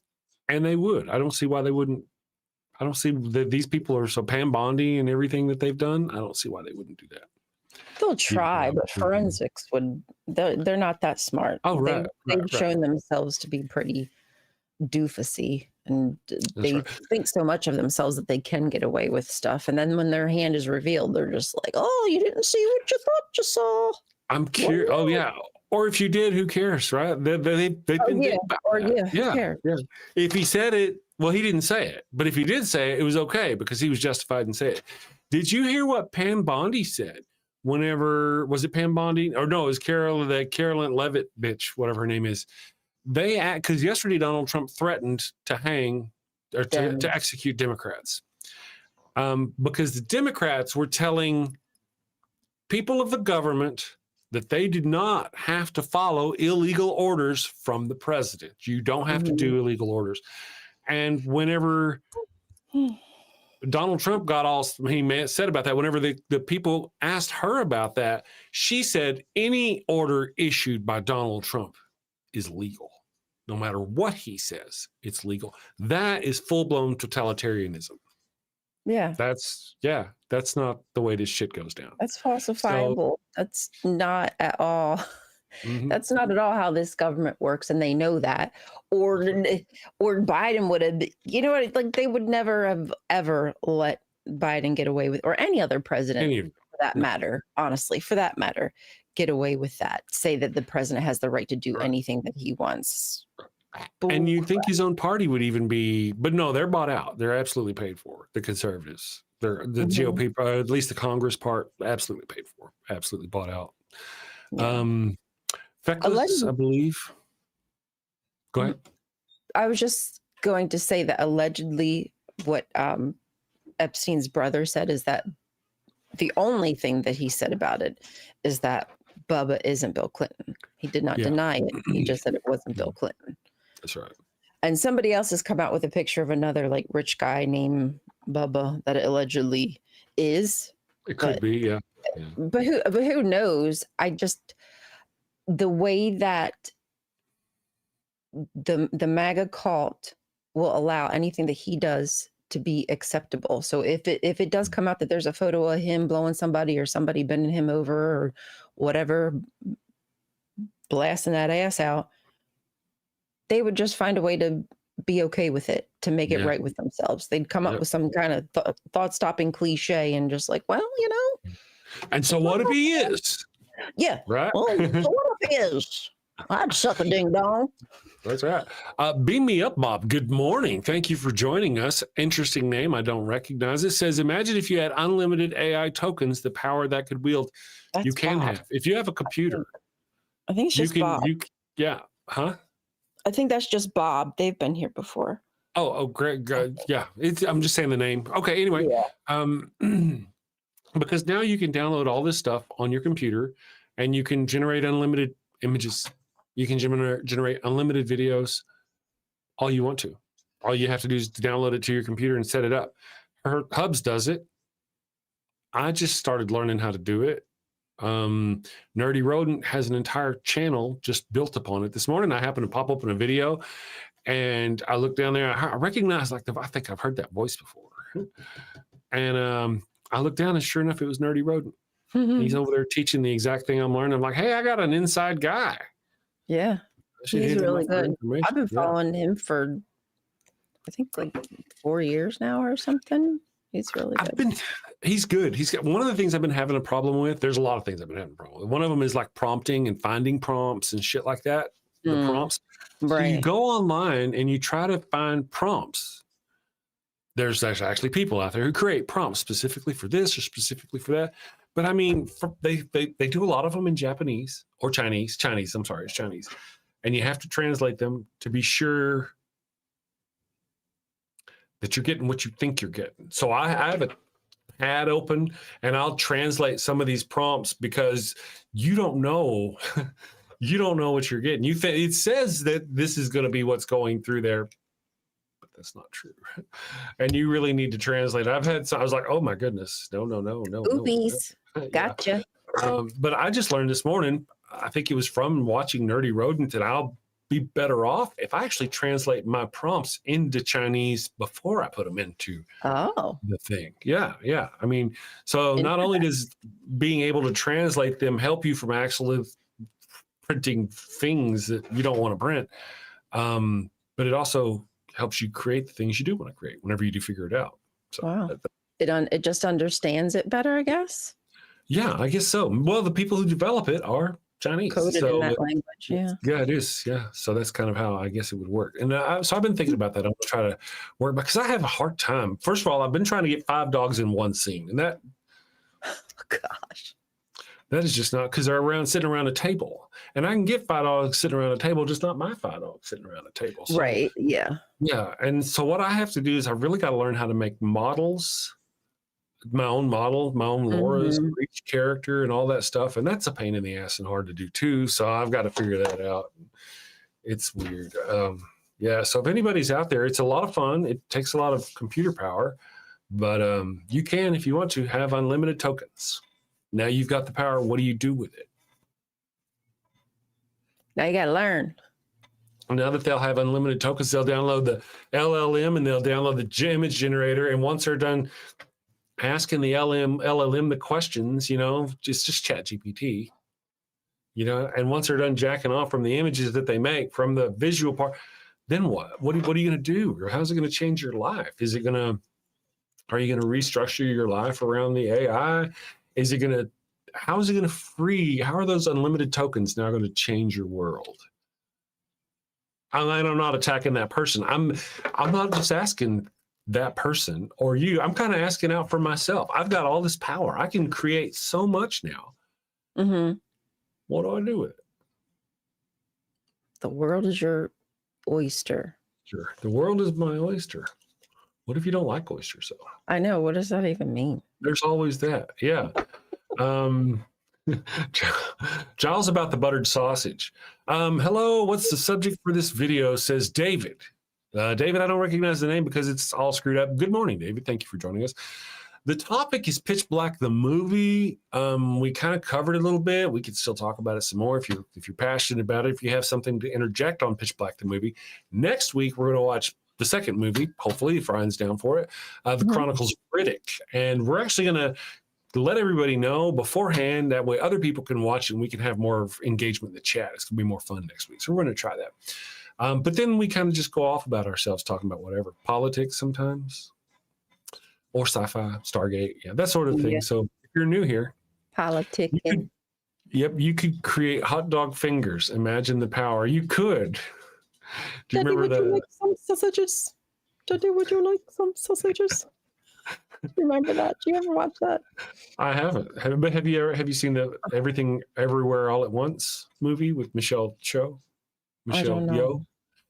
and they would. I don't see why they wouldn't. I don't see that these people are so Pam Bondi and everything that they've done. I don't see why they wouldn't do that. They'll try, but forensics they're not that smart. Oh, right. They've shown themselves to be pretty doofusy, and they think so much of themselves that they can get away with stuff. And then when their hand is revealed, they're just like, oh, you didn't see what you thought you saw. I'm curious. Oh, yeah. Or if you did, who cares, right? They've been who cares? Yeah. If he said it, well, he didn't say it. But if he did say it, it was okay because he was justified in saying it. Did you hear what Pam Bondi said? Whenever, was it Pam Bondi? Or no, it was Carolyn Levitt bitch, whatever her name is. Because yesterday Donald Trump threatened to hang or to execute Democrats. Because the Democrats were telling people of the government that they did not have to follow illegal orders from the president. You don't have to do illegal orders. And whenever Donald Trump got all he said about that, whenever the people asked her about that, she said any order issued by Donald Trump is legal. No matter what he says, it's legal. That is full-blown totalitarianism. Yeah. That's not the way this shit goes down. That's falsifiable. That's not at all. Mm-hmm. That's not at all how this government works, and they know that. Or Biden would have, like they would never have ever let Biden get away with, or any other president for that matter, honestly, for that matter, get away with that. Say that the president has the right to do anything that he wants. And you think his own party would even be, but no, they're bought out. They're absolutely paid for. The conservatives, the GOP, at least the Congress part, absolutely paid for, absolutely bought out. Yeah. Feckless, I believe. Go ahead. I was just going to say that allegedly what Epstein's brother said is that the only thing that he said about it is that Bubba isn't Bill Clinton. He did not deny it. He just said it wasn't Bill Clinton. That's right. And somebody else has come out with a picture of another like rich guy named Bubba that it allegedly is. It could be, yeah. But who knows? The way that the MAGA cult will allow anything that he does to be acceptable. So if it does come out that there's a photo of him blowing somebody or somebody bending him over or whatever, blasting that ass out, they would just find a way to be okay with it, to make it right with themselves. They'd come up with some kind of thought-stopping cliche and just like, well, you know. And so what if he is? Yeah. Right? Well, so what if he is? I'd suck a ding-dong. That's right. Beam me up, Bob. Good morning. Thank you for joining us. Interesting name. I don't recognize it. Says, imagine if you had unlimited AI tokens, the power that could wield. That's you can Bob. have. If you have a computer. I think it's just Bob. Yeah. Huh? I think that's just Bob. They've been here before. Oh, great. Yeah. I'm just saying the name. Okay. Anyway, because now you can download all this stuff on your computer and you can generate unlimited images. You can generate unlimited videos, all you want to. All you have to do is download it to your computer and set it up. Hubs does it. I just started learning how to do it. Nerdy Rodent has an entire channel just built upon it. This morning, I happened to pop open a video and I looked down there. I recognized, I think I've heard that voice before. And I looked down and sure enough, it was Nerdy Rodent. He's over there teaching the exact thing I'm learning. I'm like, hey, I got an inside guy. Yeah, he's really good. I've been following him for, I think, like 4 years now or something. He's really good. He's good. He's got one of the things I've been having a problem with. There's a lot of things I've been having a problem with. One of them is like prompting and finding prompts and shit like that. The prompts. Right. So you go online and you try to find prompts. There's actually people out there who create prompts specifically for this or specifically for that. But I mean, they do a lot of them in Japanese or Chinese. I'm sorry, it's Chinese. And you have to translate them to be sure that you're getting what you think you're getting. So I have a pad open and I'll translate some of these prompts because you don't know, you don't know what you're getting. It says that this is going to be what's going through there, but that's not true. And you really need to translate. I was like, oh my goodness, no. Oopies. No. Gotcha. But I just learned this morning, I think it was from watching Nerdy Rodent, that I'll be better off if I actually translate my prompts into Chinese before I put them into the thing. Yeah. I mean, so not only does being able to translate them help you from actually printing things that you don't want to print, but it also helps you create the things you do want to create whenever you do figure it out. So wow. It just understands it better, I guess. Yeah, I guess so. Well, the people who develop it are Chinese. Coded in that language, yeah. Yeah, it is. Yeah. So that's kind of how I guess it would work. And so I've been thinking about that. I'm going to try to work, because I have a hard time. First of all, I've been trying to get 5 dogs in one scene. And that, gosh, that is just not, because they're sitting around a table. And I can get 5 dogs sitting around a table, just not my 5 dogs sitting around a table. So, right. Yeah. Yeah. And so what I have to do is I really got to learn how to make models, my own model, my own Laura's for each character and all that stuff. And that's a pain in the ass and hard to do too. So I've got to figure that out. It's weird. Yeah. So if anybody's out there, it's a lot of fun. It takes a lot of computer power, but you can, if you want to, have unlimited tokens. Now you've got the power. What do you do with it? Now you got to learn. Now that they'll have unlimited tokens, they'll download the LLM and they'll download the image generator. And once they're done asking the LLM the questions, just chat GPT, and once they're done jacking off from the images that they make from the visual part, then what? What are you going to do? Or how's it going to change your life? Are you going to restructure your life around the AI? How are those unlimited tokens now going to change your world? I'm not attacking that person. I'm not just asking that person or you. I'm kind of asking out for myself. I've got all this power. I can create so much now. Mm-hmm. What do I do with it? The world is your oyster. Sure. The world is my oyster. What if you don't like oysters though? I know. What does that even mean? There's always that. Yeah. Giles about the buttered sausage. Hello, what's the subject for this video? Says David. David, I don't recognize the name because it's all screwed up. Good morning, David. Thank you for joining us. The topic is Pitch Black, the movie. We kind of covered it a little bit. We could still talk about it some more if you're passionate about it, if you have something to interject on Pitch Black, the movie. Next week, we're going to watch the second movie, hopefully, if Ryan's down for it, The Chronicles of Riddick. And we're actually going to let everybody know beforehand. That way other people can watch and we can have more engagement in the chat. It's going to be more fun next week. So we're going to try that. But then we kind of just go off about ourselves, talking about whatever, politics sometimes, or sci-fi, Stargate, that sort of thing. Yeah. So if you're new here, politicking. You could create hot dog fingers. Imagine the power. You could. Do you remember that? Would you like some sausages? Daddy, would you like some sausages? Remember that? Do you ever watch that? I haven't. But have you seen the Everything Everywhere All at Once movie with Michelle Yeoh?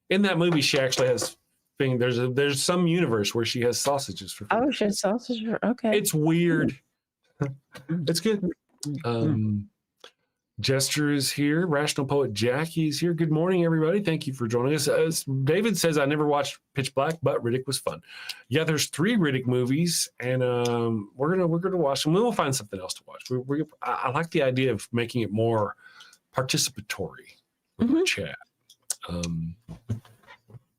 In that movie, she actually has there's some universe where she has sausages for food. Oh, she has sausages. Okay. It's weird. It's good. Jester is here. Rational Poet Jackie is here. Good morning, everybody. Thank you for joining us. As David says, I never watched Pitch Black, but Riddick was fun. Yeah, there's 3 Riddick movies, and we're gonna watch them. We'll find something else to watch. I like the idea of making it more participatory with the chat.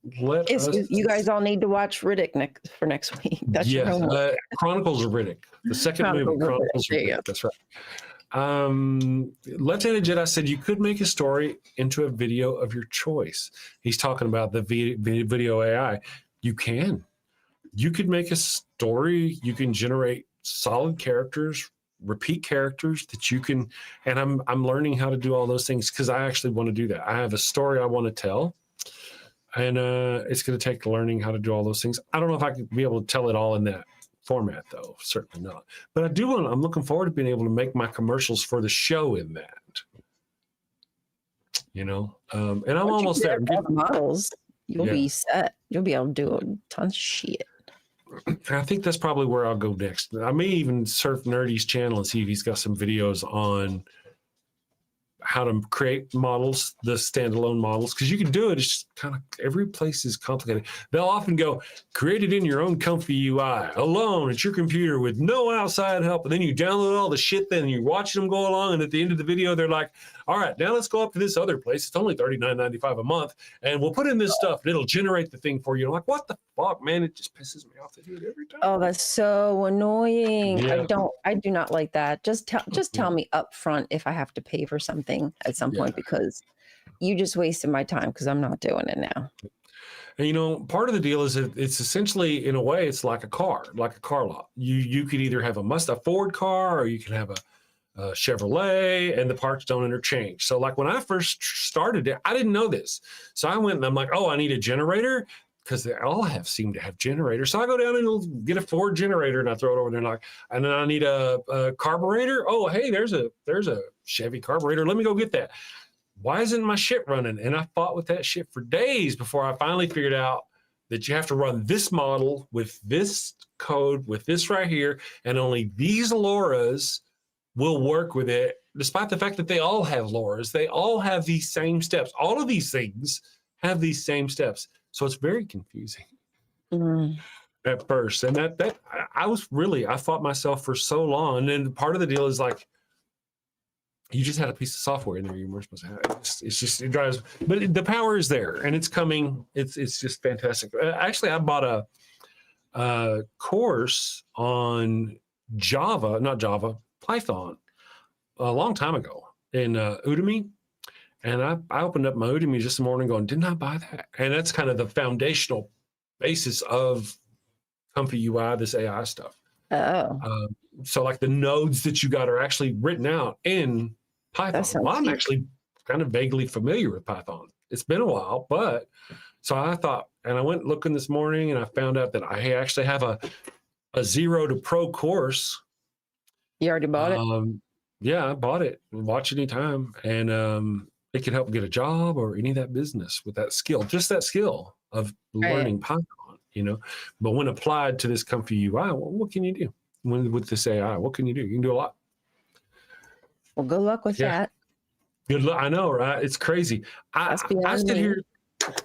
You guys all need to watch Riddick for next week. That's your homework. Chronicles of Riddick, the second movie. Chronicles of Riddick. That's right. Lieutenant Jedi said you could make a story into a video of your choice. He's talking about the video AI. You could make a story. You can generate solid characters, repeat characters that you can. And I'm learning how to do all those things because I actually want to do that. I have a story I want to tell, and it's going to take learning how to do all those things. I don't know if I could be able to tell it all in that format, though. Certainly not. But I'm looking forward to being able to make my commercials for the show in that. And I'm almost there. Models, you'll be set. You'll be able to do a ton of shit. I think that's probably where I'll go next. I may even surf Nerdy's channel and see if he's got some videos on how to create models, the standalone models, because you can do it. It's just kind of every place is complicated. They'll often go, create it in your own comfy UI, alone at your computer with no outside help. And then you download all the shit, then you're watching them go along. And at the end of the video, they're like, all right, now let's go up to this other place. It's only $39.95 a month. And we'll put in this stuff and it'll generate the thing for you. I'm like, what the fuck, man? It just pisses me off to do it every time. Oh, that's so annoying. Yeah. I do not like that. Just tell me up front if I have to pay for something at some point, because you just wasted my time because I'm not doing it now. And part of the deal is that it's essentially, in a way, it's like a car lot. You could either have a Ford car, or you can have a Chevrolet, and the parts don't interchange. So like when I first started it, I didn't know this. So I went and I'm like, oh, I need a generator, because they all seem to have generators. So I go down and get a Ford generator and I throw it over there, and then I need a carburetor. Oh, hey, there's a Chevy carburetor. Let me go get that. Why isn't my shit running? And I fought with that shit for days before I finally figured out that you have to run this model with this code, with this right here, and only these LoRa's will work with it, despite the fact that they all have LoRa's. They all have these same steps. All of these things have these same steps. So it's very confusing at first. And that I fought myself for so long. And then part of the deal is like, you just had a piece of software in there you weren't supposed to have. It drives, but the power is there and it's coming. It's just fantastic. Actually, I bought a course on Python a long time ago in Udemy. And I opened up my Udemy just this morning going, didn't I buy that? And that's kind of the foundational basis of Comfy UI, this AI stuff. Oh. So like the nodes that you got are actually written out in Python. Well, I'm actually kind of vaguely familiar with Python. It's been a while, but so I thought, and I went looking this morning and I found out that I actually have a 0 to Pro course. You already bought it? Yeah, I bought it. Watch anytime. And it can help get a job or any of that business with that skill, just that skill of learning Python, But when applied to this Comfy UI, well, what can you do? With this AI, what can you do? You can do a lot. Well, good luck with that. Good luck. I know, right? It's crazy. I stood here.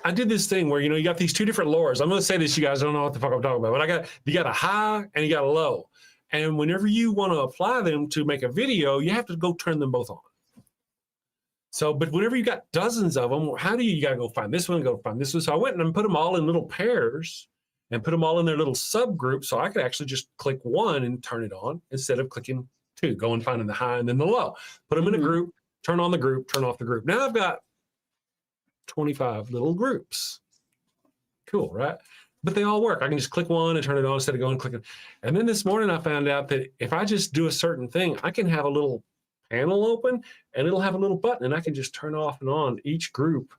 I did this thing where, you got these 2 different LoRa's. I'm going to say this, you guys don't know what the fuck I'm talking about, but you got a high and you got a low. And whenever you want to apply them to make a video, you have to go turn them both on. So, but whenever you got dozens of them, how do you got to go find this one, go find this one? So I went and put them all in little pairs and put them all in their little subgroup. So I could actually just click one and turn it on instead of clicking two, go and finding the high and then the low. Put them in a group, turn on the group, turn off the group. Now I've got 25 little groups. Cool, right? But they all work. I can just click one and turn it on instead of going and clicking. And then this morning I found out that if I just do a certain thing, I can have a little panel open and it'll have a little button and I can just turn off and on each group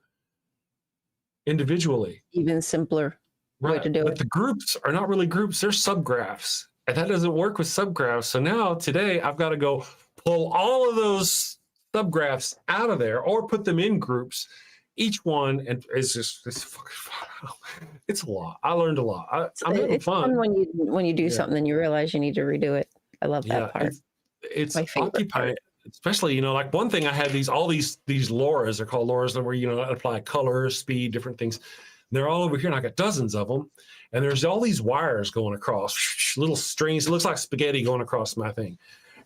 individually. Even simpler way to do But it. the groups are not really groups, they're subgraphs. And that doesn't work with subgraphs. So now today I've got to go pull all of those subgraphs out of there or put them in groups, each one, and it's a lot. I learned a lot. I'm having It's fun when you do something and you realize you need to redo it. I love that part. It's my favorite occupying, especially, you know, like one thing I had all these LoRa's, they're called LoRa's, where, you know, apply color, speed, different things. They're all over here and I got dozens of them. And there's all these wires going across, little strings. It looks like spaghetti going across my thing.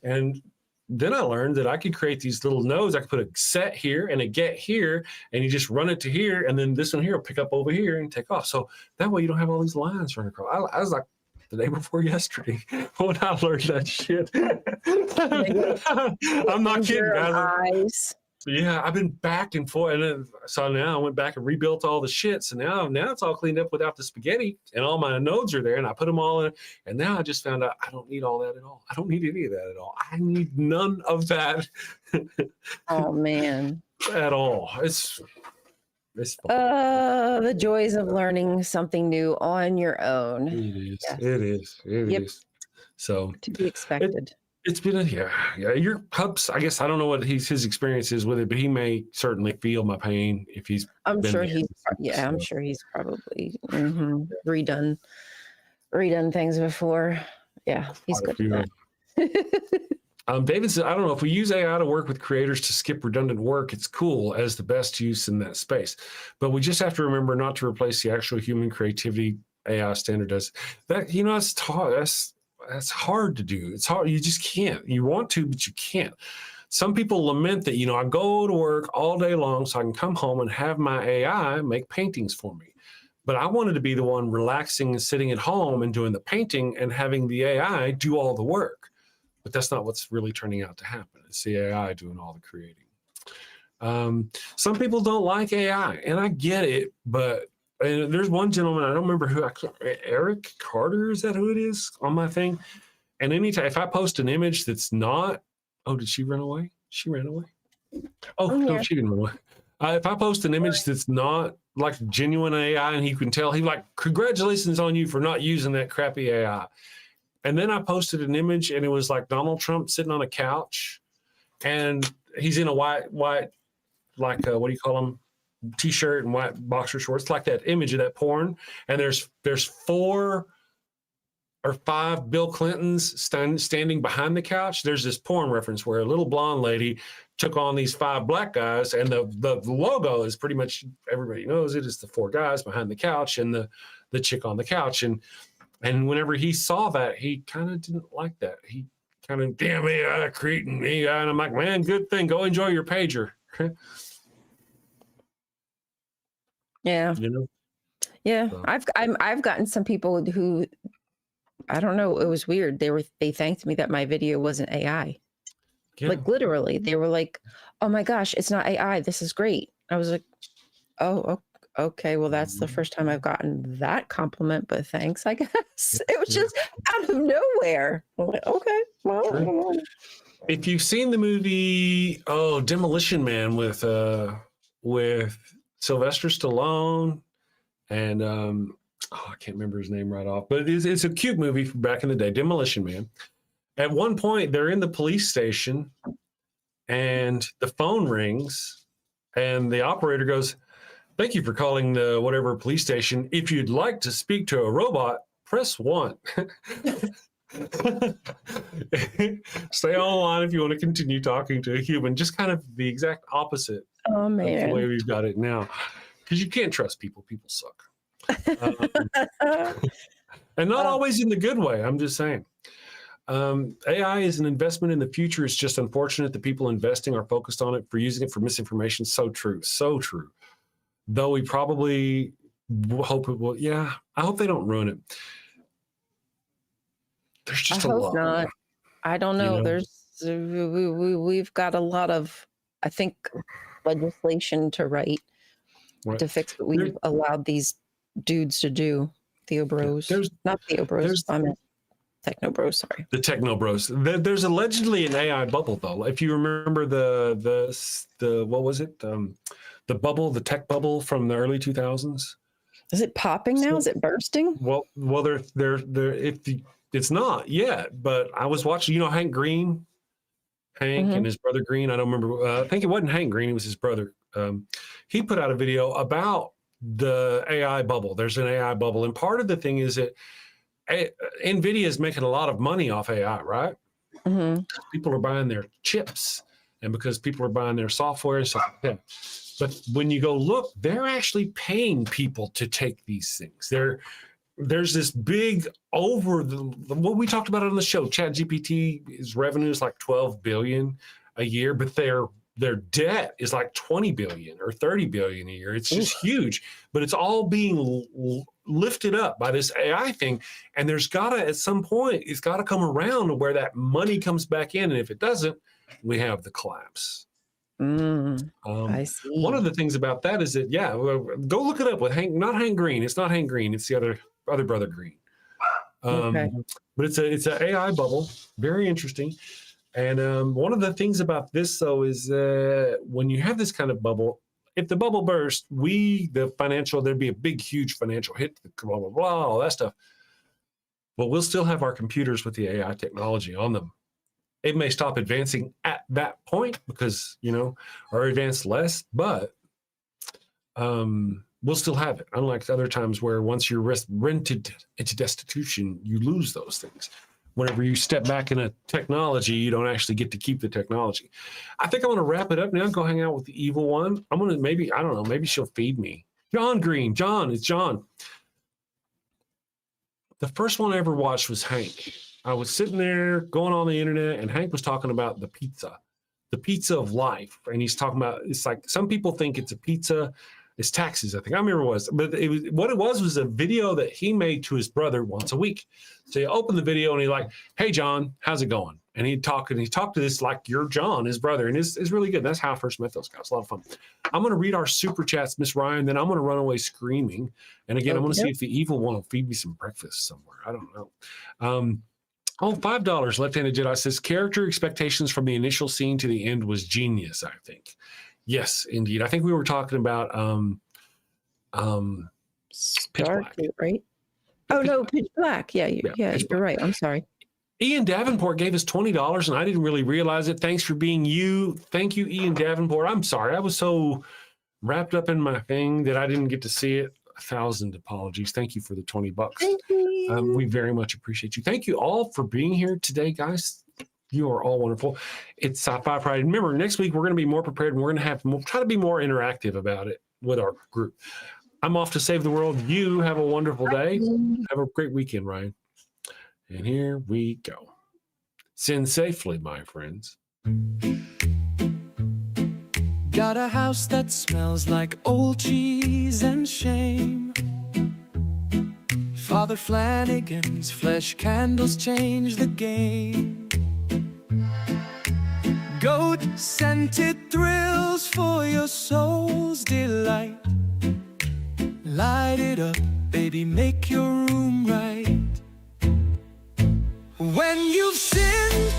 And then I learned that I could create these little nodes. I could put a set here and a get here, and you just run it to here. And then this one here will pick up over here and take off. So that way you don't have all these lines running across. I was like, the day before yesterday when I learned that shit. I'm not kidding, guys. Yeah, I've been back and forth, and then, so now I went back and rebuilt all the shit. So now it's all cleaned up without the spaghetti, and all my nodes are there, and I put them all in. And now I just found out I don't need all that at all. I don't need any of that at all. I need none of that. Oh man, at all. It's fun. The joys of learning something new on your own. It is. Yes. It is. So to be expected. It's been your pups. I guess I don't know what his experience is with it, but he may certainly feel my pain if he's. I'm sure he's probably redone things before. Yeah, he's good at that. David said, I don't know if we use AI to work with creators to skip redundant work. It's cool as the best use in that space, but we just have to remember not to replace the actual human creativity AI standard does. That, you know, that's hard to do. It's hard. You just can't. You want to, but you can't. Some people lament that, you know, I go to work all day long so I can come home and have my AI make paintings for me. But I wanted to be the one relaxing and sitting at home and doing the painting and having the AI do all the work. But that's not what's really turning out to happen. It's the AI doing all the creating. Some people don't like AI, and I get it, but and there's one gentleman, I don't remember who, Eric Carter, is that who it is on my thing? And anytime, if I post an image that's not, oh, did she run away? She ran away? Oh, no, she didn't run away. If I post an image that's not like genuine AI and he can tell, he's like, congratulations on you for not using that crappy AI. And then I posted an image and it was like Donald Trump sitting on a couch and he's in a white, like, what do you call them? T-shirt and white boxer shorts, like that image of that porn. And there's 4 or 5 Bill Clintons standing behind the couch. There's this porn reference where a little blonde lady took on these 5 black guys, and the logo is pretty much, everybody knows it is the 4 guys behind the couch and the chick on the couch. And whenever he saw that, he kind of didn't like that. He kind of, damn AI creating AI. And I'm like, man, good thing. Go enjoy your pager. Yeah. You know? Yeah. So. I've gotten some people who, I don't know, it was weird. They thanked me that my video wasn't AI. Yeah. Like literally, they were like, "Oh my gosh, it's not AI. This is great." I was like, "Oh, okay. Well, that's the first time I've gotten that compliment, but thanks, I guess." It was just out of nowhere. I'm like, okay, well, I don't know. If you've seen the movie, Demolition Man with Sylvester Stallone and I can't remember his name right off, but it's a cute movie from back in the day, Demolition Man. At one point, they're in the police station and the phone rings and the operator goes, "Thank you for calling the whatever police station. If you'd like to speak to a robot, press 1. Stay on the line if you want to continue talking to a human." Just kind of the exact opposite of the way we've got it now. Because you can't trust people. People suck. And not always in the good way. I'm just saying. AI is an investment in the future. It's just unfortunate that people investing are focused on it for using it for misinformation. So true. So true. Though we probably hope it will. Yeah, I hope they don't ruin it. There's just I a hope lot. not. I don't know. We've got a lot of, I think, legislation to write Right. to fix what we've allowed these dudes to do. Theo bros. Not Theo bros. I meant techno bros. Sorry. The techno bros. There's allegedly an AI bubble, though. If you remember the what was it? The bubble, the tech bubble from the early 2000s. Is it popping now? Is it bursting? Well, it's not yet, but I was watching, Hank Green, and his brother Green. I don't remember. I think it wasn't Hank Green. It was his brother. He put out a video about the AI bubble. There's an AI bubble. And part of the thing is that NVIDIA is making a lot of money off AI, right? People are buying their chips, and because people are buying their software and stuff like that. But when you go look, they're actually paying people to take these things. There's this big what we talked about on the show. ChatGPT's revenue is like $12 billion a year, but their debt is like 20 billion or 30 billion a year. It's just huge, but it's all being lifted up by this AI thing. And there's gotta, at some point, it's gotta come around to where that money comes back in. And if it doesn't, we have the collapse. I see. One of the things about that is that, go look it up with not Hank Green. It's not Hank Green. It's the other brother Green. But it's an AI bubble. Very interesting. And one of the things about this, though, is when you have this kind of bubble, if the bubble burst, there'd be a big, huge financial hit, blah, blah, blah, all that stuff. But we'll still have our computers with the AI technology on them. It may stop advancing at that point because, or advance less, but we'll still have it. Unlike other times where once you're rented into destitution, you lose those things. Whenever you step back in a technology, you don't actually get to keep the technology. I think I want to wrap it up now. Go hang out with the evil one. I'm going to maybe she'll feed me. It's John. The first one I ever watched was Hank. I was sitting there going on the internet, and Hank was talking about the pizza of life. And he's talking about, it's like some people think it's a pizza. It's taxes, I think. I remember what it was. But what it was a video that he made to his brother once a week. So you open the video and he's like, "Hey, John, how's it going?" And he talked to this like you're John, his brother. And it's really good. That's how I first met those guys. A lot of fun. I'm going to read our super chats, Miss Ryan. Then I'm going to run away screaming. And again, I'm going to see if the evil one will feed me some breakfast somewhere. I don't know. $5. Left-Handed Jedi says, character expectations from the initial scene to the end was genius, I think. Yes, indeed. I think we were talking about Pitch Black, right? No, Pitch Black. Yeah, you're right. I'm sorry. Ian Davenport gave us $20, and I didn't really realize it. Thanks for being you. Thank you, Ian Davenport. I'm sorry. I was so wrapped up in my thing that I didn't get to see it. 1,000 apologies. Thank you for the $20. Thank you. We very much appreciate you. Thank you all for being here today, guys. You are all wonderful. It's Sci-Fi Friday. Remember, next week we're going to be more prepared, and we're going to try to be more interactive about it with our group. I'm off to save the world. You have a wonderful day. Have a great weekend, Ryan. And here we go. Sin safely, my friends. Got a house that smells like old cheese and shame. Father Flanagan's flesh candles change the game. Goat-scented thrills for your soul's delight. Light it up, baby, make your room right. When you've sinned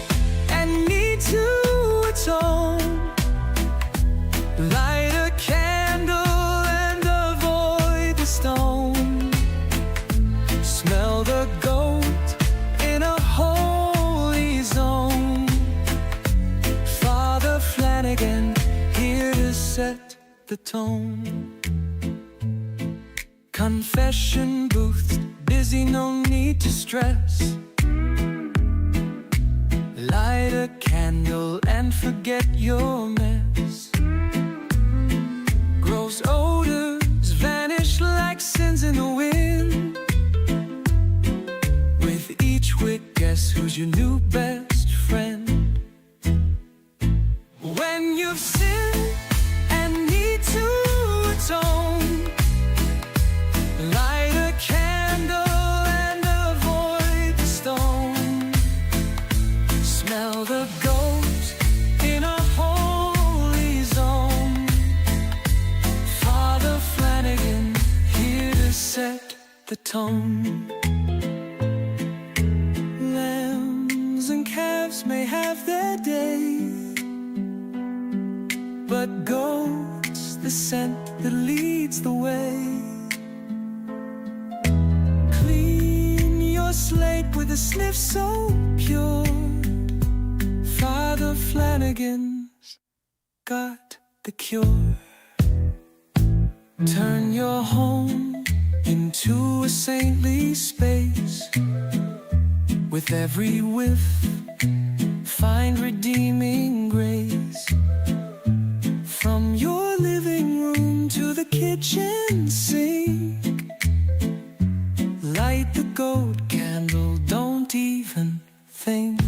and need to atone, light a candle and avoid the stone. Smell the goat in a holy zone. Father Flanagan, here to set the tone. Confession booths, busy, no need to stress. Light a candle and forget your mess. Gross odors vanish like sins in the wind. With each wick, guess who's your new best friend? When you've sinned and need to atone, light a candle Smell the goat in a holy zone. Father Flanagan here to set the tone. Lambs and calves may have their day, but goats the scent that leads the way. Clean your slate with a sniff so pure. Father Flanagan's got the cure. Turn your home into a saintly space. With every whiff, find redeeming grace. From your living room to the kitchen sink, light the goat candle, don't even think.